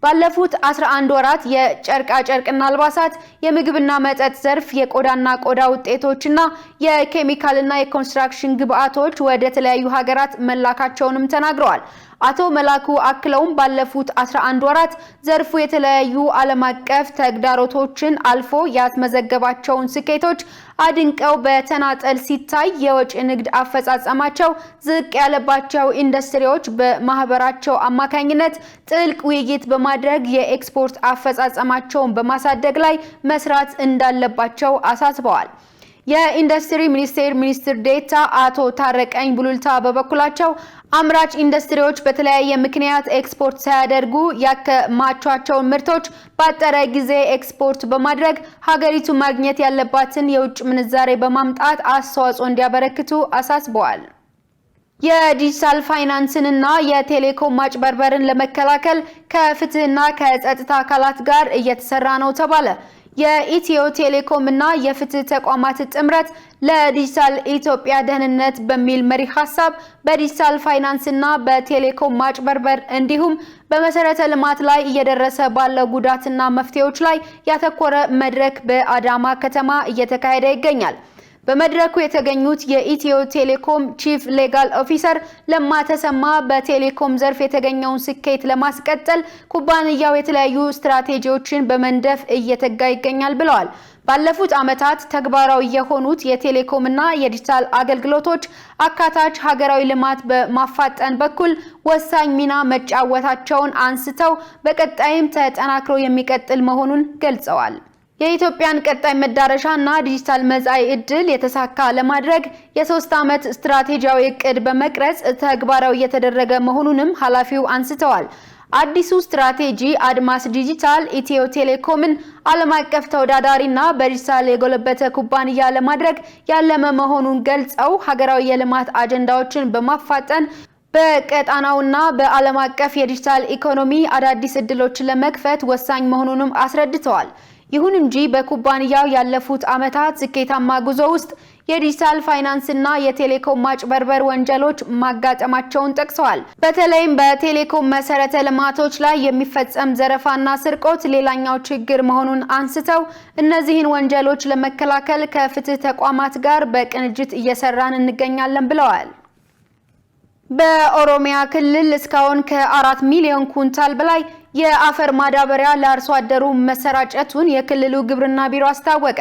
ባለፉት 11 ወራት የጨርቃ ጨርቅና አልባሳት፣ የምግብና መጠጥ ዘርፍ፣ የቆዳና ቆዳ ውጤቶችና የኬሚካልና የኮንስትራክሽን ግብአቶች ወደ ተለያዩ ሀገራት መላካቸውንም ተናግረዋል። አቶ መላኩ አክለውም ባለፉት 11 ወራት ዘርፉ የተለያዩ ዓለም አቀፍ ተግዳሮቶችን አልፎ ያስመዘገባቸውን ስኬቶች አድንቀው በተናጠል ሲታይ የወጪ ንግድ አፈጻጸማቸው ዝቅ ያለባቸው ኢንዱስትሪዎች በማህበራቸው አማካኝነት ጥልቅ ውይይት በማድረግ የኤክስፖርት አፈጻጸማቸውን በማሳደግ ላይ መስራት እንዳለባቸው አሳስበዋል። የኢንዱስትሪ ሚኒስቴር ሚኒስትር ዴኤታ አቶ ታረቀኝ ቡሉልታ በበኩላቸው አምራች ኢንዱስትሪዎች በተለያየ ምክንያት ኤክስፖርት ሳያደርጉ ያከማቿቸውን ምርቶች ባጠረ ጊዜ ኤክስፖርት በማድረግ ሀገሪቱ ማግኘት ያለባትን የውጭ ምንዛሬ በማምጣት አስተዋጽኦ እንዲያበረክቱ አሳስበዋል። የዲጂታል ፋይናንስንና የቴሌኮም ማጭበርበርን ለመከላከል ከፍትህና ከጸጥታ አካላት ጋር እየተሰራ ነው ተባለ። የኢትዮ ቴሌኮም እና የፍትህ ተቋማት ጥምረት ለዲጂታል ኢትዮጵያ ደህንነት በሚል መሪ ሐሳብ በዲጂታል ፋይናንስ እና በቴሌኮም ማጭበርበር እንዲሁም በመሰረተ ልማት ላይ እየደረሰ ባለው ጉዳትና መፍትሄዎች ላይ ያተኮረ መድረክ በአዳማ ከተማ እየተካሄደ ይገኛል። በመድረኩ የተገኙት የኢትዮ ቴሌኮም ቺፍ ሌጋል ኦፊሰር ለማ ተሰማ በቴሌኮም ዘርፍ የተገኘውን ስኬት ለማስቀጠል ኩባንያው የተለያዩ ስትራቴጂዎችን በመንደፍ እየተጋ ይገኛል ብለዋል። ባለፉት ዓመታት ተግባራዊ የሆኑት የቴሌኮም እና የዲጂታል አገልግሎቶች አካታች ሀገራዊ ልማት በማፋጠን በኩል ወሳኝ ሚና መጫወታቸውን አንስተው በቀጣይም ተጠናክሮ የሚቀጥል መሆኑን ገልጸዋል። የኢትዮጵያን ቀጣይ መዳረሻና ዲጂታል መጻኢ ዕድል የተሳካ ለማድረግ የ3 ዓመት ስትራቴጂያዊ እቅድ በመቅረጽ ተግባራዊ እየተደረገ መሆኑንም ኃላፊው አንስተዋል። አዲሱ ስትራቴጂ አድማስ ዲጂታል ኢትዮ ቴሌኮምን ዓለም አቀፍ ተወዳዳሪና በዲጂታል የጎለበተ ኩባንያ ለማድረግ ያለመ መሆኑን ገልጸው ሀገራዊ የልማት አጀንዳዎችን በማፋጠን በቀጣናውና በዓለም አቀፍ የዲጂታል ኢኮኖሚ አዳዲስ ዕድሎችን ለመክፈት ወሳኝ መሆኑንም አስረድተዋል። ይሁን እንጂ በኩባንያው ያለፉት ዓመታት ስኬታማ ጉዞ ውስጥ የዲጂታል ፋይናንስና የቴሌኮም ማጭበርበር ወንጀሎች ማጋጠማቸውን ጠቅሰዋል። በተለይም በቴሌኮም መሰረተ ልማቶች ላይ የሚፈጸም ዘረፋና ስርቆት ሌላኛው ችግር መሆኑን አንስተው እነዚህን ወንጀሎች ለመከላከል ከፍትህ ተቋማት ጋር በቅንጅት እየሰራን እንገኛለን ብለዋል። በኦሮሚያ ክልል እስካሁን ከ4 ሚሊዮን ኩንታል በላይ የአፈር ማዳበሪያ ለአርሶ አደሩ መሰራጨቱን የክልሉ ግብርና ቢሮ አስታወቀ።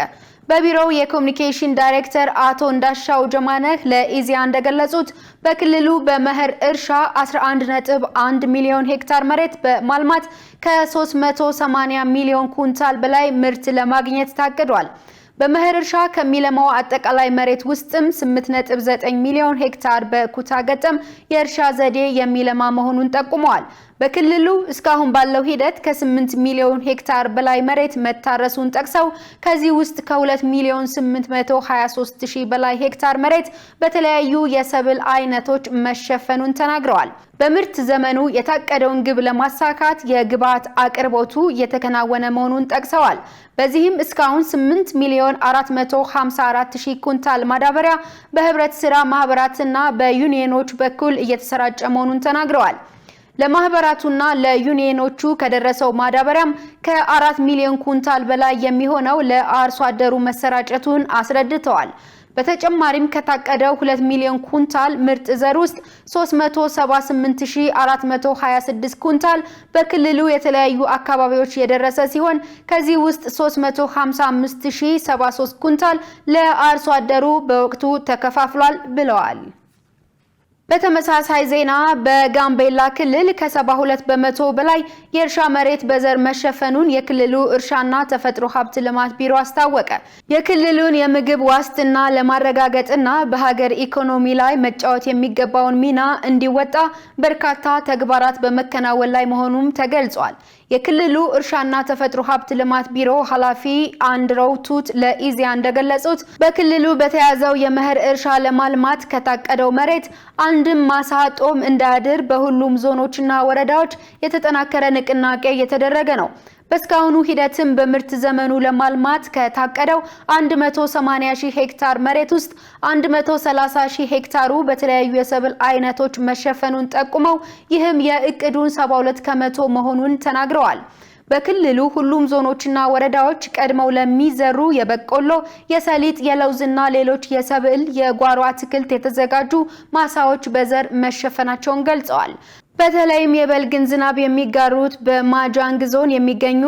በቢሮው የኮሙኒኬሽን ዳይሬክተር አቶ እንዳሻው ጀማነህ ለኢዜአ እንደገለጹት በክልሉ በመኸር እርሻ 11.1 ሚሊዮን ሄክታር መሬት በማልማት ከ380 ሚሊዮን ኩንታል በላይ ምርት ለማግኘት ታቅዷል። በመኸር እርሻ ከሚለማው አጠቃላይ መሬት ውስጥም 8.9 ሚሊዮን ሄክታር በኩታ ገጠም የእርሻ ዘዴ የሚለማ መሆኑን ጠቁመዋል። በክልሉ እስካሁን ባለው ሂደት ከ8 ሚሊዮን ሄክታር በላይ መሬት መታረሱን ጠቅሰው ከዚህ ውስጥ ከ2 ሚሊዮን 823 ሺህ በላይ ሄክታር መሬት በተለያዩ የሰብል አይነቶች መሸፈኑን ተናግረዋል። በምርት ዘመኑ የታቀደውን ግብ ለማሳካት የግብዓት አቅርቦቱ እየተከናወነ መሆኑን ጠቅሰዋል። በዚህም እስካሁን 8 ሚሊዮን 454 ሺህ ኩንታል ማዳበሪያ በህብረት ስራ ማህበራትና በዩኒየኖች በኩል እየተሰራጨ መሆኑን ተናግረዋል። ለማህበራቱና ለዩኒየኖቹ ከደረሰው ማዳበሪያም ከ4 ሚሊዮን ኩንታል በላይ የሚሆነው ለአርሶ አደሩ መሰራጨቱን አስረድተዋል። በተጨማሪም ከታቀደው 2 ሚሊዮን ኩንታል ምርጥ ዘር ውስጥ 378426 ኩንታል በክልሉ የተለያዩ አካባቢዎች የደረሰ ሲሆን ከዚህ ውስጥ 355073 ኩንታል ለአርሶ አደሩ በወቅቱ ተከፋፍሏል ብለዋል። በተመሳሳይ ዜና በጋምቤላ ክልል ከ72 በመቶ በላይ የእርሻ መሬት በዘር መሸፈኑን የክልሉ እርሻና ተፈጥሮ ሀብት ልማት ቢሮ አስታወቀ። የክልሉን የምግብ ዋስትና ለማረጋገጥና በሀገር ኢኮኖሚ ላይ መጫወት የሚገባውን ሚና እንዲወጣ በርካታ ተግባራት በመከናወን ላይ መሆኑም ተገልጿል። የክልሉ እርሻና ተፈጥሮ ሀብት ልማት ቢሮ ኃላፊ አንድሮው ቱት ለኢዜአ እንደገለጹት በክልሉ በተያዘው የመኸር እርሻ ለማልማት ከታቀደው መሬት አንድም ማሳ ጦም እንዳያድር በሁሉም ዞኖችና ወረዳዎች የተጠናከረ ንቅናቄ እየተደረገ ነው። በስካሁኑ ሂደትም በምርት ዘመኑ ለማልማት ከታቀደው 180 ሺህ ሄክታር መሬት ውስጥ 130 ሺህ ሄክታሩ በተለያዩ የሰብል አይነቶች መሸፈኑን ጠቁመው ይህም የእቅዱን 72 ከመቶ መሆኑን ተናግረዋል። በክልሉ ሁሉም ዞኖችና ወረዳዎች ቀድመው ለሚዘሩ የበቆሎ፣ የሰሊጥ፣ የለውዝና ሌሎች የሰብል የጓሮ አትክልት የተዘጋጁ ማሳዎች በዘር መሸፈናቸውን ገልጸዋል። በተለይም የበልግን ዝናብ የሚጋሩት በማጃንግ ዞን የሚገኙ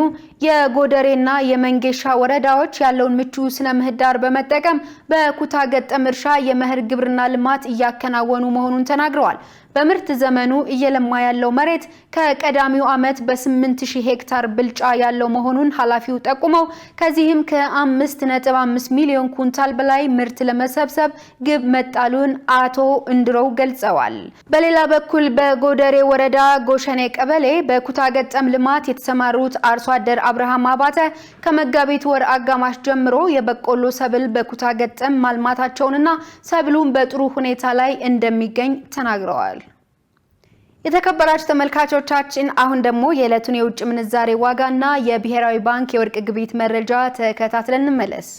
የጎደሬና የመንጌሻ ወረዳዎች ያለውን ምቹ ስነ ምህዳር በመጠቀም በኩታ ገጠም እርሻ የመኸር ግብርና ልማት እያከናወኑ መሆኑን ተናግረዋል። በምርት ዘመኑ እየለማ ያለው መሬት ከቀዳሚው ዓመት በ8000 ሄክታር ብልጫ ያለው መሆኑን ኃላፊው ጠቁመው ከዚህም ከ5.5 ሚሊዮን ኩንታል በላይ ምርት ለመሰብሰብ ግብ መጣሉን አቶ እንድሮው ገልጸዋል። በሌላ በኩል በጎደሬ ወረዳ ጎሸኔ ቀበሌ በኩታ ገጠም ልማት የተሰማሩት አርሶ አደር አብርሃም አባተ ከመጋቢት ወር አጋማሽ ጀምሮ የበቆሎ ሰብል በኩታ ገጠም ማልማታቸውንና ሰብሉን በጥሩ ሁኔታ ላይ እንደሚገኝ ተናግረዋል። የተከበራችሁ ተመልካቾቻችን አሁን ደግሞ የዕለቱን የውጭ ምንዛሬ ዋጋና የብሔራዊ ባንክ የወርቅ ግብይት መረጃ ተከታትለን እንመለስ።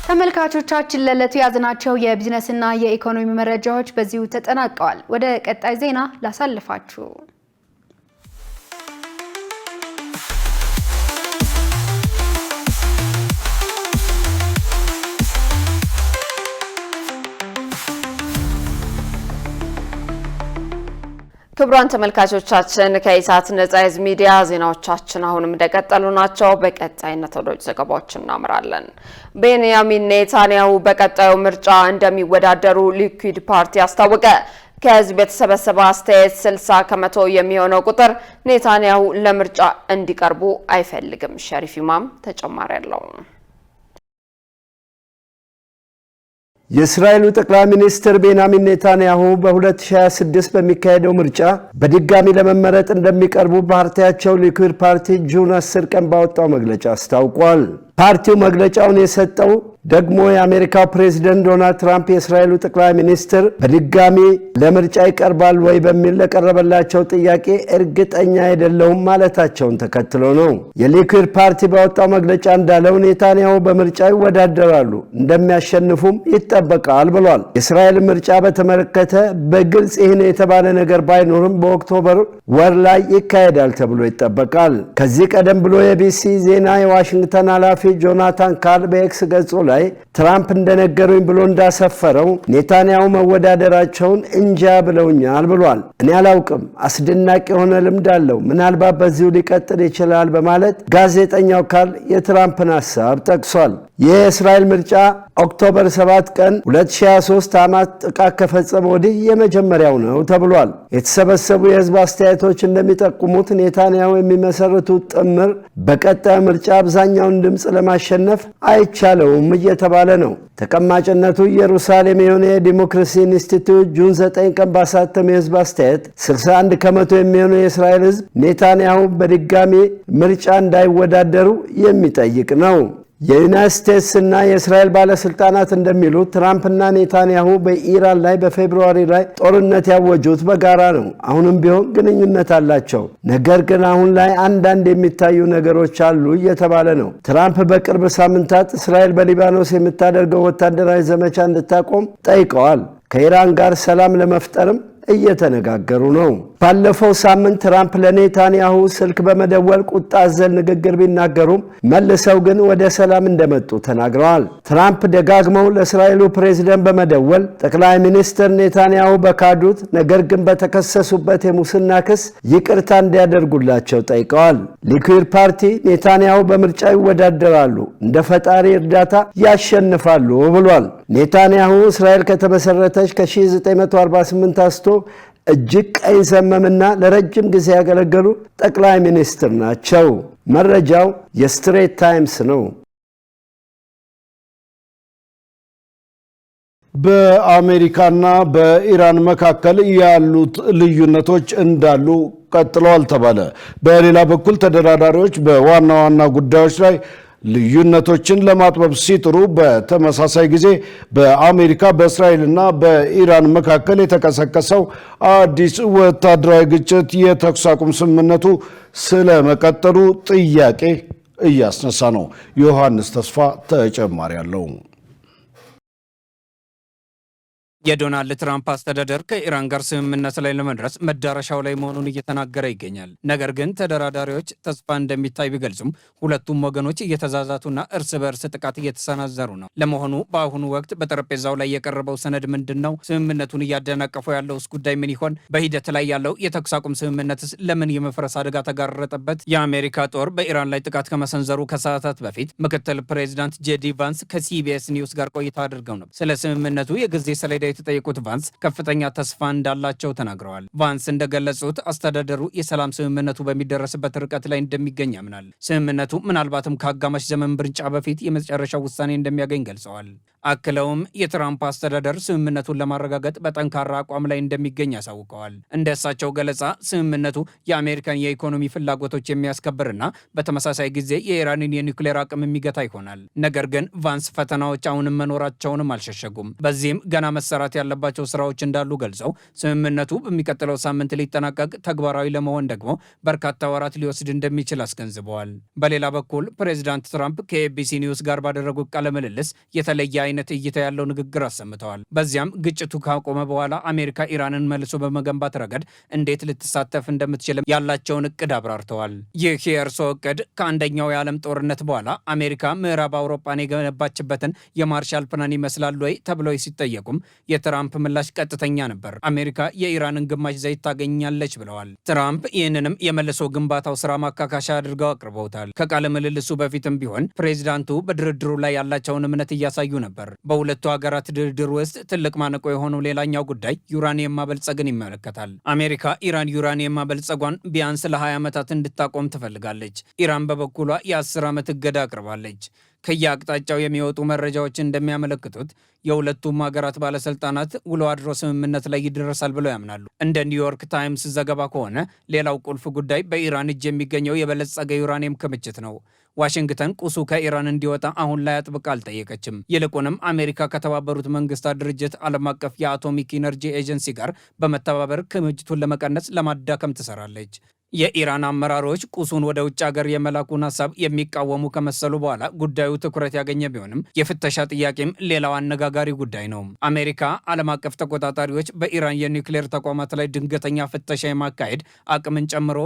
ተመልካቾቻችን ለዕለቱ ያዝናቸው የቢዝነስና የኢኮኖሚ መረጃዎች በዚሁ ተጠናቀዋል። ወደ ቀጣይ ዜና ላሳልፋችሁ። ክቡራን ተመልካቾቻችን ከኢሳት ነጻ የህዝብ ሚዲያ ዜናዎቻችን አሁንም እንደቀጠሉ ናቸው። በቀጣይነት ወደ ዘገባዎች እናምራለን። ቤንያሚን ኔታንያሁ በቀጣዩ ምርጫ እንደሚወዳደሩ ሊኩድ ፓርቲ አስታወቀ። ከህዝብ የተሰበሰበ አስተያየት 60 ከመቶ የሚሆነው ቁጥር ኔታንያሁ ለምርጫ እንዲቀርቡ አይፈልግም። ሸሪፍ ኢማም ተጨማሪ ያለው የእስራኤሉ ጠቅላይ ሚኒስትር ቤንያሚን ኔታንያሁ በ2026 በሚካሄደው ምርጫ በድጋሚ ለመመረጥ እንደሚቀርቡ ፓርቲያቸው ሊኩድ ፓርቲ ጁን 10 ቀን ባወጣው መግለጫ አስታውቋል። ፓርቲው መግለጫውን የሰጠው ደግሞ የአሜሪካው ፕሬዝዳንት ዶናልድ ትራምፕ የእስራኤሉ ጠቅላይ ሚኒስትር በድጋሚ ለምርጫ ይቀርባል ወይ በሚል ለቀረበላቸው ጥያቄ እርግጠኛ አይደለሁም ማለታቸውን ተከትሎ ነው። የሊኩድ ፓርቲ ባወጣው መግለጫ እንዳለው ኔታንያሁ በምርጫ ይወዳደራሉ፣ እንደሚያሸንፉም ይጠበቃል ብሏል። የእስራኤል ምርጫ በተመለከተ በግልጽ ይህን የተባለ ነገር ባይኖርም በኦክቶበር ወር ላይ ይካሄዳል ተብሎ ይጠበቃል። ከዚህ ቀደም ብሎ የቢሲ ዜና የዋሽንግተን ኃላፊ ጆናታን ካል በኤክስ ገጹ ላይ ትራምፕ እንደነገሩኝ ብሎ እንዳሰፈረው ኔታንያሁ መወዳደራቸውን እንጃ ብለውኛል ብሏል። እኔ አላውቅም፣ አስደናቂ የሆነ ልምድ አለው፣ ምናልባት በዚሁ ሊቀጥል ይችላል በማለት ጋዜጠኛው ካል የትራምፕን ሐሳብ ጠቅሷል። የእስራኤል ምርጫ ኦክቶበር 7 ቀን 2023 ሐማስ ጥቃት ከፈጸመ ወዲህ የመጀመሪያው ነው ተብሏል። የተሰበሰቡ የህዝብ አስተያየቶች እንደሚጠቁሙት ኔታንያሁ የሚመሰርቱት ጥምር በቀጣዩ ምርጫ አብዛኛውን ድምፅ ለማሸነፍ አይቻለውም እየተባለ ነው። ተቀማጭነቱ ኢየሩሳሌም የሆነ የዲሞክራሲ ኢንስቲትዩት ጁን 9 ቀን ባሳተመው የህዝብ አስተያየት 61 ከመቶ የሚሆኑ የእስራኤል ህዝብ ኔታንያሁ በድጋሚ ምርጫ እንዳይወዳደሩ የሚጠይቅ ነው። የዩናይትድ ስቴትስ እና የእስራኤል ባለስልጣናት እንደሚሉት ትራምፕና ኔታንያሁ በኢራን ላይ በፌብሩዋሪ ላይ ጦርነት ያወጁት በጋራ ነው። አሁንም ቢሆን ግንኙነት አላቸው። ነገር ግን አሁን ላይ አንዳንድ የሚታዩ ነገሮች አሉ እየተባለ ነው። ትራምፕ በቅርብ ሳምንታት እስራኤል በሊባኖስ የምታደርገው ወታደራዊ ዘመቻ እንድታቆም ጠይቀዋል። ከኢራን ጋር ሰላም ለመፍጠርም እየተነጋገሩ ነው። ባለፈው ሳምንት ትራምፕ ለኔታንያሁ ስልክ በመደወል ቁጣ አዘል ንግግር ቢናገሩም መልሰው ግን ወደ ሰላም እንደመጡ ተናግረዋል። ትራምፕ ደጋግመው ለእስራኤሉ ፕሬዝዳንት በመደወል ጠቅላይ ሚኒስትር ኔታንያሁ በካዱት ነገር ግን በተከሰሱበት የሙስና ክስ ይቅርታ እንዲያደርጉላቸው ጠይቀዋል። ሊኩድ ፓርቲ ኔታንያሁ በምርጫ ይወዳደራሉ፣ እንደ ፈጣሪ እርዳታ ያሸንፋሉ ብሏል። ኔታንያሁ እስራኤል ከተመሰረተች ከ1948 አንስቶ እጅግ ቀኝ ዘመምና ለረጅም ጊዜ ያገለገሉ ጠቅላይ ሚኒስትር ናቸው። መረጃው የስትሬት ታይምስ ነው። በአሜሪካና በኢራን መካከል ያሉት ልዩነቶች እንዳሉ ቀጥለዋል ተባለ። በሌላ በኩል ተደራዳሪዎች በዋና ዋና ጉዳዮች ላይ ልዩነቶችን ለማጥበብ ሲጥሩ በተመሳሳይ ጊዜ በአሜሪካ በእስራኤልና በኢራን መካከል የተቀሰቀሰው አዲስ ወታደራዊ ግጭት የተኩስ አቁም ስምምነቱ ስለመቀጠሉ ጥያቄ እያስነሳ ነው። ዮሐንስ ተስፋ ተጨማሪ አለው። የዶናልድ ትራምፕ አስተዳደር ከኢራን ጋር ስምምነት ላይ ለመድረስ መዳረሻው ላይ መሆኑን እየተናገረ ይገኛል። ነገር ግን ተደራዳሪዎች ተስፋ እንደሚታይ ቢገልጹም ሁለቱም ወገኖች እየተዛዛቱና እርስ በእርስ ጥቃት እየተሰናዘሩ ነው። ለመሆኑ በአሁኑ ወቅት በጠረጴዛው ላይ የቀረበው ሰነድ ምንድን ነው? ስምምነቱን እያደናቀፈው ያለውስ ጉዳይ ምን ይሆን? በሂደት ላይ ያለው የተኩስ አቁም ስምምነትስ ለምን የመፍረስ አደጋ ተጋረጠበት? የአሜሪካ ጦር በኢራን ላይ ጥቃት ከመሰንዘሩ ከሰዓታት በፊት ምክትል ፕሬዚዳንት ጄዲ ቫንስ ከሲቢኤስ ኒውስ ጋር ቆይታ አድርገው ነው። ስለ ስምምነቱ የጊዜ ሰሌዳ የተጠየቁት ቫንስ ከፍተኛ ተስፋ እንዳላቸው ተናግረዋል። ቫንስ እንደገለጹት አስተዳደሩ የሰላም ስምምነቱ በሚደረስበት ርቀት ላይ እንደሚገኝ ያምናል። ስምምነቱ ምናልባትም ከአጋማሽ ዘመን ምርጫ በፊት የመጨረሻው ውሳኔ እንደሚያገኝ ገልጸዋል። አክለውም የትራምፕ አስተዳደር ስምምነቱን ለማረጋገጥ በጠንካራ አቋም ላይ እንደሚገኝ ያሳውቀዋል። እንደ እሳቸው ገለጻ ስምምነቱ የአሜሪካን የኢኮኖሚ ፍላጎቶች የሚያስከብርና በተመሳሳይ ጊዜ የኢራንን የኒውክሌር አቅም የሚገታ ይሆናል። ነገር ግን ቫንስ ፈተናዎች አሁንም መኖራቸውንም አልሸሸጉም። በዚህም ገና መሰራት ያለባቸው ስራዎች እንዳሉ ገልጸው ስምምነቱ በሚቀጥለው ሳምንት ሊጠናቀቅ ተግባራዊ ለመሆን ደግሞ በርካታ ወራት ሊወስድ እንደሚችል አስገንዝበዋል። በሌላ በኩል ፕሬዚዳንት ትራምፕ ከኤቢሲ ኒውስ ጋር ባደረጉት ቃለ ምልልስ የተለየ አይነት እይታ ያለው ንግግር አሰምተዋል። በዚያም ግጭቱ ካቆመ በኋላ አሜሪካ ኢራንን መልሶ በመገንባት ረገድ እንዴት ልትሳተፍ እንደምትችል ያላቸውን እቅድ አብራርተዋል። ይህ የእርስዎ እቅድ ከአንደኛው የዓለም ጦርነት በኋላ አሜሪካ ምዕራብ አውሮፓን የገነባችበትን የማርሻል ፕላን ይመስላል ወይ ተብለው ሲጠየቁም የትራምፕ ምላሽ ቀጥተኛ ነበር። አሜሪካ የኢራንን ግማሽ ዘይት ታገኛለች ብለዋል። ትራምፕ ይህንንም የመልሶ ግንባታው ስራ ማካካሻ አድርገው አቅርበውታል። ከቃለ ምልልሱ በፊትም ቢሆን ፕሬዚዳንቱ በድርድሩ ላይ ያላቸውን እምነት እያሳዩ ነበር። በሁለቱ ሀገራት ድርድር ውስጥ ትልቅ ማነቆ የሆነው ሌላኛው ጉዳይ ዩራኒየም ማበልጸግን ይመለከታል። አሜሪካ ኢራን ዩራኒየም ማበልጸጓን ቢያንስ ለ20 ዓመታት እንድታቆም ትፈልጋለች። ኢራን በበኩሏ የ10 ዓመት እገዳ አቅርባለች። ከየአቅጣጫው የሚወጡ መረጃዎች እንደሚያመለክቱት የሁለቱም ሀገራት ባለስልጣናት ውሎ አድሮ ስምምነት ላይ ይደረሳል ብለው ያምናሉ። እንደ ኒውዮርክ ታይምስ ዘገባ ከሆነ ሌላው ቁልፍ ጉዳይ በኢራን እጅ የሚገኘው የበለጸገ ዩራኒየም ክምችት ነው። ዋሽንግተን ቁሱ ከኢራን እንዲወጣ አሁን ላይ አጥብቃ አልጠየቀችም። ይልቁንም አሜሪካ ከተባበሩት መንግስታት ድርጅት ዓለም አቀፍ የአቶሚክ ኢነርጂ ኤጀንሲ ጋር በመተባበር ክምችቱን ለመቀነስ ለማዳከም ትሰራለች። የኢራን አመራሮች ቁሱን ወደ ውጭ ሀገር የመላኩን ሀሳብ የሚቃወሙ ከመሰሉ በኋላ ጉዳዩ ትኩረት ያገኘ ቢሆንም የፍተሻ ጥያቄም ሌላው አነጋጋሪ ጉዳይ ነው። አሜሪካ ዓለም አቀፍ ተቆጣጣሪዎች በኢራን የኒውክሌር ተቋማት ላይ ድንገተኛ ፍተሻ የማካሄድ አቅምን ጨምሮ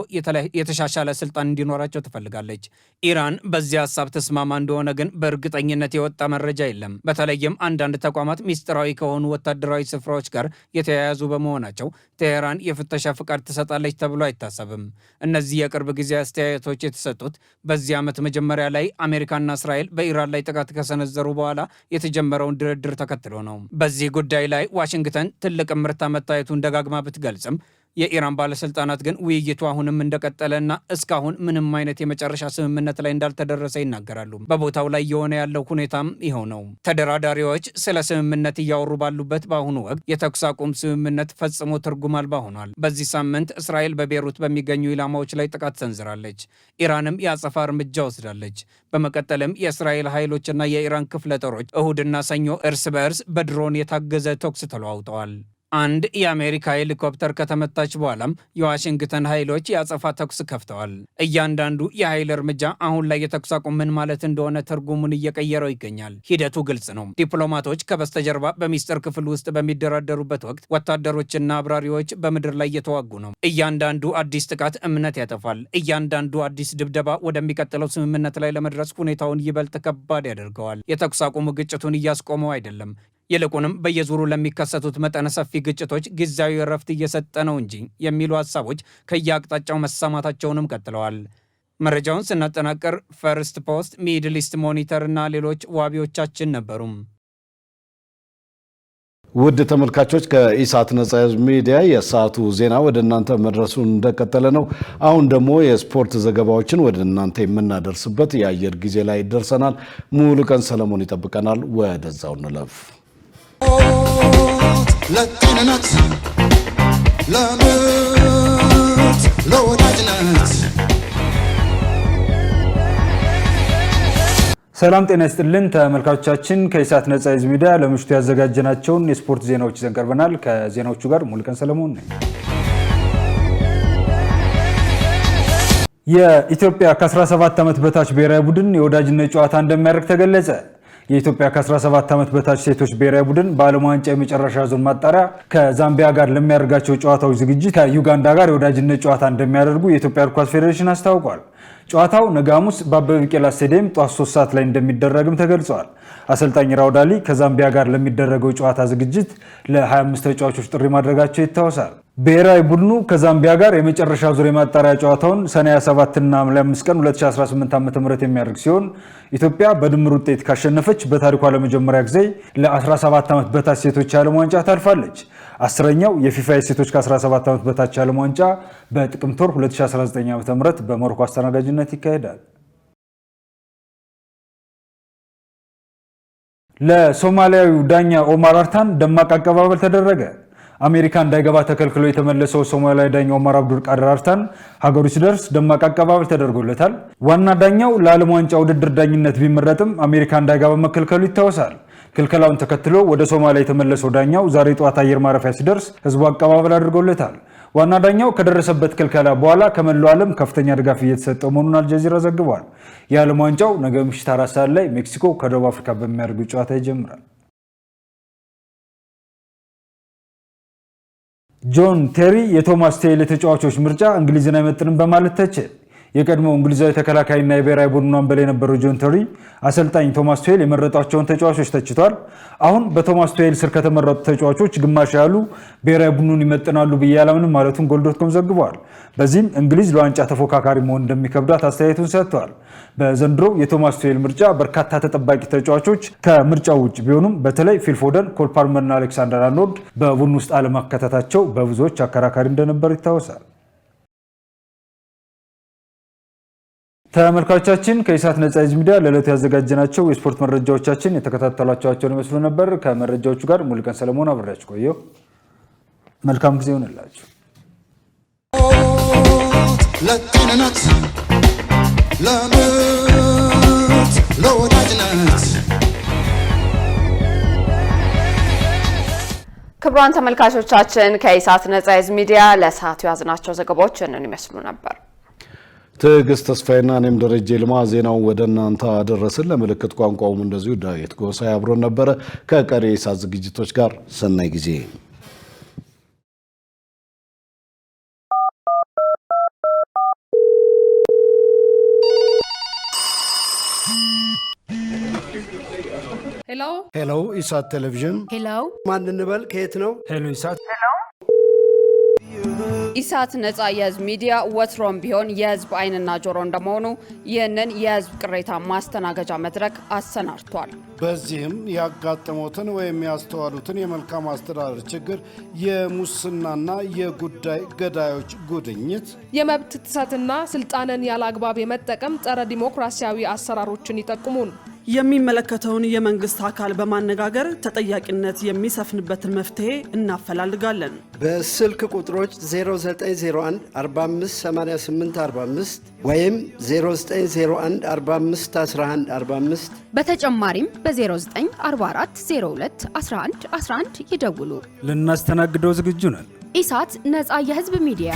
የተሻሻለ ስልጣን እንዲኖራቸው ትፈልጋለች። ኢራን በዚህ ሀሳብ ተስማማ እንደሆነ ግን በእርግጠኝነት የወጣ መረጃ የለም። በተለይም አንዳንድ ተቋማት ሚስጥራዊ ከሆኑ ወታደራዊ ስፍራዎች ጋር የተያያዙ በመሆናቸው ቴሄራን የፍተሻ ፍቃድ ትሰጣለች ተብሎ አይታሰብም። እነዚህ የቅርብ ጊዜ አስተያየቶች የተሰጡት በዚህ ዓመት መጀመሪያ ላይ አሜሪካና እስራኤል በኢራን ላይ ጥቃት ከሰነዘሩ በኋላ የተጀመረውን ድርድር ተከትሎ ነው። በዚህ ጉዳይ ላይ ዋሽንግተን ትልቅ ምርታ መታየቱን ደጋግማ ብትገልጽም የኢራን ባለስልጣናት ግን ውይይቱ አሁንም እንደቀጠለና እስካሁን ምንም አይነት የመጨረሻ ስምምነት ላይ እንዳልተደረሰ ይናገራሉ። በቦታው ላይ የሆነ ያለው ሁኔታም ይኸው ነው። ተደራዳሪዎች ስለ ስምምነት እያወሩ ባሉበት በአሁኑ ወቅት የተኩስ አቁም ስምምነት ፈጽሞ ትርጉም አልባ ሆኗል። በዚህ ሳምንት እስራኤል በቤሩት በሚገኙ ኢላማዎች ላይ ጥቃት ሰንዝራለች። ኢራንም የአጸፋ እርምጃ ወስዳለች። በመቀጠልም የእስራኤል ኃይሎችና የኢራን ክፍለ ጦሮች እሁድና ሰኞ እርስ በእርስ በድሮን የታገዘ ተኩስ ተለዋውጠዋል። አንድ የአሜሪካ ሄሊኮፕተር ከተመታች በኋላም የዋሽንግተን ኃይሎች የአጸፋ ተኩስ ከፍተዋል። እያንዳንዱ የኃይል እርምጃ አሁን ላይ የተኩስ አቁም ምን ማለት እንደሆነ ትርጉሙን እየቀየረው ይገኛል። ሂደቱ ግልጽ ነው። ዲፕሎማቶች ከበስተጀርባ በሚስጥር ክፍል ውስጥ በሚደራደሩበት ወቅት ወታደሮችና አብራሪዎች በምድር ላይ እየተዋጉ ነው። እያንዳንዱ አዲስ ጥቃት እምነት ያጠፋል። እያንዳንዱ አዲስ ድብደባ ወደሚቀጥለው ስምምነት ላይ ለመድረስ ሁኔታውን ይበልጥ ከባድ ያደርገዋል። የተኩስ አቁሙ ግጭቱን እያስቆመው አይደለም። ይልቁንም በየዙሩ ለሚከሰቱት መጠነ ሰፊ ግጭቶች ጊዜያዊ እረፍት እየሰጠ ነው እንጂ የሚሉ ሀሳቦች ከየአቅጣጫው መሰማታቸውንም ቀጥለዋል። መረጃውን ስናጠናቀር ፈርስት ፖስት፣ ሚድል ኢስት ሞኒተር እና ሌሎች ዋቢዎቻችን ነበሩ። ውድ ተመልካቾች ከኢሳት ነጻ ሕዝብ ሚዲያ የሰዓቱ ዜና ወደ እናንተ መድረሱን እንደቀጠለ ነው። አሁን ደግሞ የስፖርት ዘገባዎችን ወደ እናንተ የምናደርስበት የአየር ጊዜ ላይ ደርሰናል። ሙሉ ቀን ሰለሞን ይጠብቀናል። ወደዛው እንለፍ። ለጤንነት ለምርት ለወዳጅነት ሰላም ጤና ይስጥልን ተመልካቾቻችን፣ ከኢሳት ነጻ ሕዝብ ሚዲያ ለምሽቱ ያዘጋጀናቸውን የስፖርት ዜናዎች ይዘን ቀርበናል። ከዜናዎቹ ጋር ሙሉቀን ሰለሞን ነኝ። የኢትዮጵያ ከ17 ዓመት በታች ብሔራዊ ቡድን የወዳጅነት ጨዋታ እንደሚያደርግ ተገለጸ። የኢትዮጵያ ከ17 ዓመት በታች ሴቶች ብሔራዊ ቡድን በዓለም ዋንጫ የመጨረሻ ዙር ማጣሪያ ከዛምቢያ ጋር ለሚያደርጋቸው ጨዋታዎች ዝግጅት ከዩጋንዳ ጋር የወዳጅነት ጨዋታ እንደሚያደርጉ የኢትዮጵያ እግር ኳስ ፌዴሬሽን አስታውቋል። ጨዋታው ነገ ሐሙስ በአበበ ቢቂላ ስቴዲየም ጠዋት 3 ሰዓት ላይ እንደሚደረግም ተገልጿል። አሰልጣኝ ራውዳሊ ከዛምቢያ ጋር ለሚደረገው ጨዋታ ዝግጅት ለ25 ተጫዋቾች ጥሪ ማድረጋቸው ይታወሳል። ብሔራዊ ቡድኑ ከዛምቢያ ጋር የመጨረሻ ዙር የማጣሪያ ጨዋታውን ሰኔ 27 እና 5 ቀን 2018 ዓ.ም የሚያደርግ ሲሆን ኢትዮጵያ በድምር ውጤት ካሸነፈች በታሪኳ ለመጀመሪያ ጊዜ ለ17 ዓመት በታች ሴቶች የዓለም ዋንጫ ታልፋለች። 10ኛው የፊፋ የሴቶች ከ17 ዓመት በታች የዓለም ዋንጫ በጥቅምት ወር 2019 ዓ.ም በሞሮኮ አስተናጋጅነት ይካሄዳል። ለሶማሊያዊው ዳኛ ኦማር አርታን ደማቅ አቀባበል ተደረገ። አሜሪካ እንዳይገባ ተከልክሎ የተመለሰው ሶማሊያዊ ዳኛ ኦማር አብዱል ቃድር አርታን ሀገሩ ሲደርስ ደማቅ አቀባበል ተደርጎለታል። ዋና ዳኛው ለዓለም ዋንጫ ውድድር ዳኝነት ቢመረጥም አሜሪካ እንዳይገባ መከልከሉ ይታወሳል። ክልከላውን ተከትሎ ወደ ሶማሊያ የተመለሰው ዳኛው ዛሬ ጠዋት አየር ማረፊያ ሲደርስ ህዝቡ አቀባበል አድርጎለታል። ዋና ዳኛው ከደረሰበት ክልከላ በኋላ ከመላው ዓለም ከፍተኛ ድጋፍ እየተሰጠው መሆኑን አልጀዚራ ዘግቧል። የዓለም ዋንጫው ነገ ምሽት 4 ሰዓት ላይ ሜክሲኮ ከደቡብ አፍሪካ በሚያደርጉት ጨዋታ ይጀምራል። ጆን ቴሪ የቶማስ ቴይል ተጫዋቾች ምርጫ እንግሊዝን አይመጥንም በማለት ተቸ። የቀድሞው እንግሊዛዊ ተከላካይና የብሔራዊ ቡድኑ አምበል የነበረው ጆን ቴሪ አሰልጣኝ ቶማስ ቱዌል የመረጣቸውን ተጫዋቾች ተችቷል። አሁን በቶማስ ቱዌል ስር ከተመረጡ ተጫዋቾች ግማሽ ያሉ ብሔራዊ ቡድኑን ይመጥናሉ ብዬ አላምንም ማለቱን ጎል.ኮም ዘግቧል። በዚህም እንግሊዝ ለዋንጫ ተፎካካሪ መሆን እንደሚከብዳት አስተያየቱን ሰጥቷል። በዘንድሮ የቶማስ ቱዌል ምርጫ በርካታ ተጠባቂ ተጫዋቾች ከምርጫው ውጭ ቢሆኑም በተለይ ፊል ፎደን፣ ኮል ፓልመርና አሌክሳንደር አርኖልድ በቡድኑ ውስጥ አለማካተታቸው በብዙዎች አከራካሪ እንደነበር ይታወሳል። ተመልካቾቻችን ከኢሳት ነጻ ህዝብ ሚዲያ ለዕለቱ ያዘጋጀናቸው የስፖርት መረጃዎቻችን የተከታተላችኋቸውን ይመስሉ ነበር። ከመረጃዎቹ ጋር ሙሉቀን ሰለሞን አብሬያችሁ ቆየሁ። መልካም ጊዜ ይሁንላችሁ። ለጤንነት ለምርት ለወዳጅነት ክቡራን ተመልካቾቻችን ከኢሳት ነጻ ህዝብ ሚዲያ ለሰዓቱ ያዝናቸው ዘገባዎች እነን ይመስሉ ነበር። ትዕግስት ተስፋዬና እኔም ደረጀ ልማ ዜናውን ወደ እናንተ አደረስን። ለምልክት ቋንቋውም እንደዚሁ ዳዊት ጎሳይ አብሮን ነበረ። ከቀሪ የኢሳት ዝግጅቶች ጋር ሰናይ ጊዜ። ሄሎ ኢሳት ቴሌቪዥን። ሄሎ ማን እንበል? ከየት ነው? ሄሎ ኢሳት። ኢሳት ነጻ የህዝብ ሚዲያ ወትሮም ቢሆን የህዝብ አይንና ጆሮ እንደመሆኑ ይህንን የህዝብ ቅሬታ ማስተናገጃ መድረክ አሰናድቷል። በዚህም ያጋጠሙትን ወይም ያስተዋሉትን የመልካም አስተዳደር ችግር፣ የሙስናና የጉዳይ ገዳዮች ጉድኝት፣ የመብት ጥሰትና ስልጣንን ያለ አግባብ የመጠቀም ጸረ ዲሞክራሲያዊ አሰራሮችን ይጠቁሙን። የሚመለከተውን የመንግስት አካል በማነጋገር ተጠያቂነት የሚሰፍንበትን መፍትሄ እናፈላልጋለን። በስልክ ቁጥሮች 0901 458845 ወይም 0901 451145 በተጨማሪም በ0944 02 11 11 ይደውሉ። ልናስተናግደው ዝግጁ ነን። ኢሳት ነጻ የህዝብ ሚዲያ